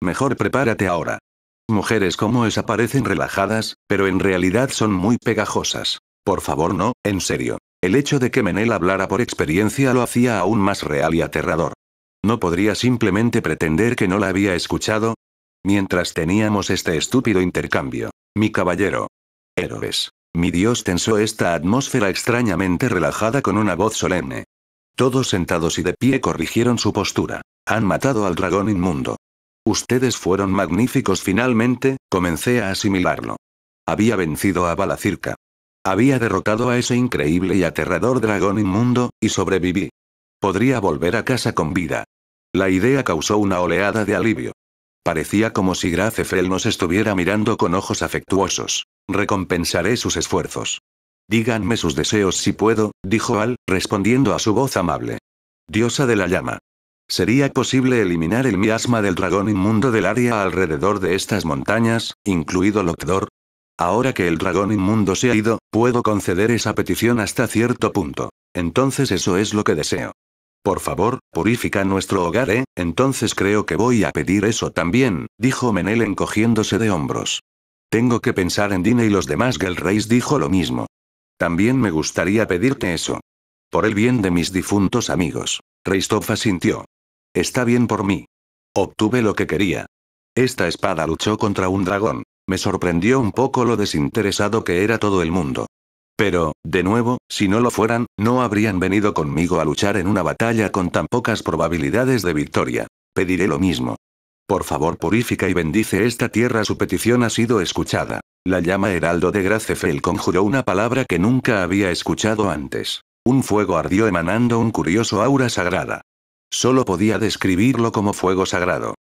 Mejor prepárate ahora. Mujeres como esa parecen relajadas, pero en realidad son muy pegajosas. Por favor, no, en serio. El hecho de que Menel hablara por experiencia lo hacía aún más real y aterrador. ¿No podría simplemente pretender que no la había escuchado? Mientras teníamos este estúpido intercambio. Mi caballero. Héroes. Mi dios tensó esta atmósfera extrañamente relajada con una voz solemne. Todos sentados y de pie corrigieron su postura. Han matado al dragón inmundo. Ustedes fueron magníficos finalmente, comencé a asimilarlo. Había vencido a Balacirca. Había derrotado a ese increíble y aterrador dragón inmundo, y sobreviví. Podría volver a casa con vida. La idea causó una oleada de alivio. Parecía como si Gracefel nos estuviera mirando con ojos afectuosos. Recompensaré sus esfuerzos. Díganme sus deseos si puedo, dijo Al, respondiendo a su voz amable. Diosa de la llama. ¿Sería posible eliminar el miasma del dragón inmundo del área alrededor de estas montañas, incluido Lockdor? Ahora que el dragón inmundo se ha ido, puedo conceder esa petición hasta cierto punto. Entonces eso es lo que deseo. Por favor, purifica nuestro hogar, Entonces creo que voy a pedir eso también, dijo Menel encogiéndose de hombros. Tengo que pensar en Dine y los demás. Gelreis dijo lo mismo. También me gustaría pedirte eso. Por el bien de mis difuntos amigos. Reistoff asintió. Está bien por mí. Obtuve lo que quería. Esta espada luchó contra un dragón. Me sorprendió un poco lo desinteresado que era todo el mundo. Pero, de nuevo, si no lo fueran, no habrían venido conmigo a luchar en una batalla con tan pocas probabilidades de victoria. Pediré lo mismo. Por favor, purifica y bendice esta tierra. Su petición ha sido escuchada. La llama heraldo de Gracefell conjuró una palabra que nunca había escuchado antes. Un fuego ardió emanando un curioso aura sagrada. Solo podía describirlo como fuego sagrado.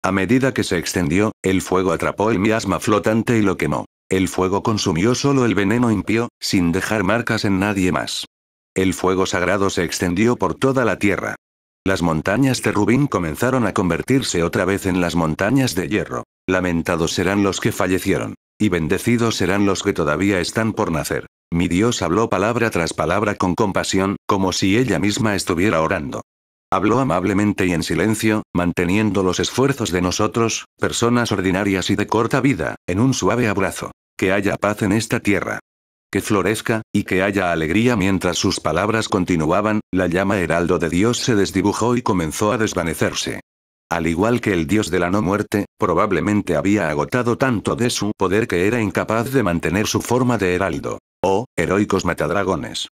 A medida que se extendió, el fuego atrapó el miasma flotante y lo quemó. El fuego consumió solo el veneno impío, sin dejar marcas en nadie más. El fuego sagrado se extendió por toda la tierra. Las montañas de Rubín comenzaron a convertirse otra vez en las montañas de hierro. Lamentados serán los que fallecieron. Y bendecidos serán los que todavía están por nacer. Mi Dios habló palabra tras palabra con compasión, como si ella misma estuviera orando. Habló amablemente y en silencio, manteniendo los esfuerzos de nosotros, personas ordinarias y de corta vida, en un suave abrazo. Que haya paz en esta tierra. Que florezca, y que haya alegría. Mientras sus palabras continuaban, la llama heraldo de Dios se desdibujó y comenzó a desvanecerse. Al igual que el dios de la no muerte, probablemente había agotado tanto de su poder que era incapaz de mantener su forma de heraldo. Oh, heroicos matadragones.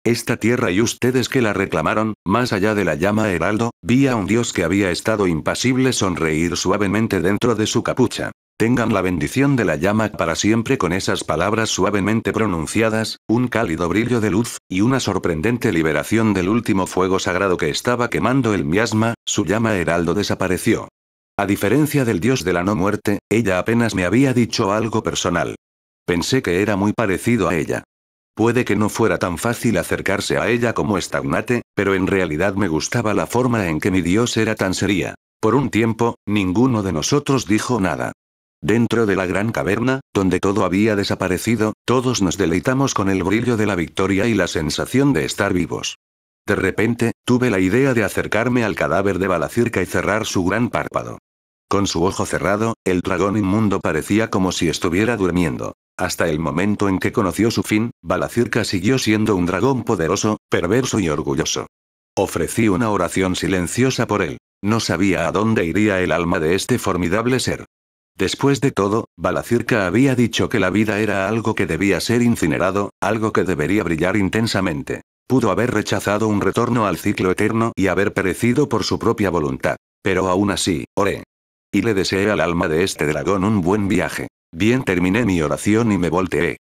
Esta tierra y ustedes que la reclamaron, más allá de la llama heraldo, vi a un dios que había estado impasible sonreír suavemente dentro de su capucha. Tengan la bendición de la llama para siempre. Con esas palabras suavemente pronunciadas, un cálido brillo de luz, y una sorprendente liberación del último fuego sagrado que estaba quemando el miasma, su llama heraldo desapareció. A diferencia del dios de la no muerte, ella apenas me había dicho algo personal. Pensé que era muy parecido a ella. Puede que no fuera tan fácil acercarse a ella como Stagnate, pero en realidad me gustaba la forma en que mi dios era tan seria. Por un tiempo, ninguno de nosotros dijo nada. Dentro de la gran caverna, donde todo había desaparecido, todos nos deleitamos con el brillo de la victoria y la sensación de estar vivos. De repente, tuve la idea de acercarme al cadáver de Balacirca y cerrar su gran párpado. Con su ojo cerrado, el dragón inmundo parecía como si estuviera durmiendo. Hasta el momento en que conoció su fin, Balacirca siguió siendo un dragón poderoso, perverso y orgulloso. Ofrecí una oración silenciosa por él. No sabía a dónde iría el alma de este formidable ser. Después de todo, Balacirca había dicho que la vida era algo que debía ser incinerado, algo que debería brillar intensamente. Pudo haber rechazado un retorno al ciclo eterno y haber perecido por su propia voluntad. Pero aún así, oré. Y le deseé al alma de este dragón un buen viaje. Bien, terminé mi oración y me volteé.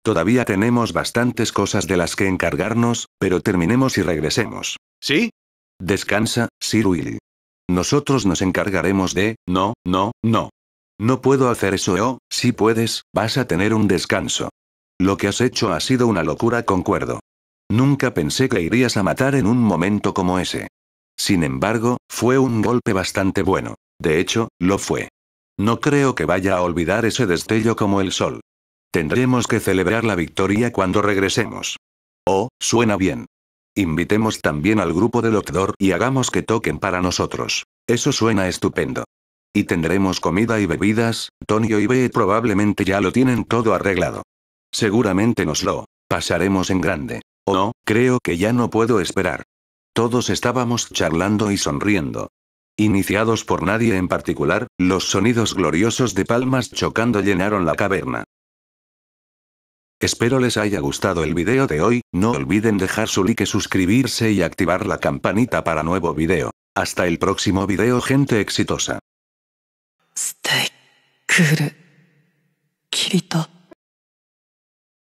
Todavía tenemos bastantes cosas de las que encargarnos, pero terminemos y regresemos. ¿Sí? Descansa, Sir Willy. Nosotros nos encargaremos de... No. No puedo hacer eso. Oh, si puedes, vas a tener un descanso. Lo que has hecho ha sido una locura, concuerdo. Nunca pensé que irías a matar en un momento como ese. Sin embargo, fue un golpe bastante bueno. De hecho, lo fue. No creo que vaya a olvidar ese destello como el sol. Tendremos que celebrar la victoria cuando regresemos. Oh, suena bien. Invitemos también al grupo de Lockdoor y hagamos que toquen para nosotros. Eso suena estupendo. Y tendremos comida y bebidas. Tonio y Bee probablemente ya lo tienen todo arreglado. Seguramente nos lo pasaremos en grande. Oh, creo que ya no puedo esperar. Todos estábamos charlando y sonriendo. Iniciados por nadie en particular, los sonidos gloriosos de palmas chocando llenaron la caverna. Espero les haya gustado el video de hoy. No olviden dejar su like, suscribirse y activar la campanita para nuevo video. Hasta el próximo video, gente exitosa. ステイクールキリト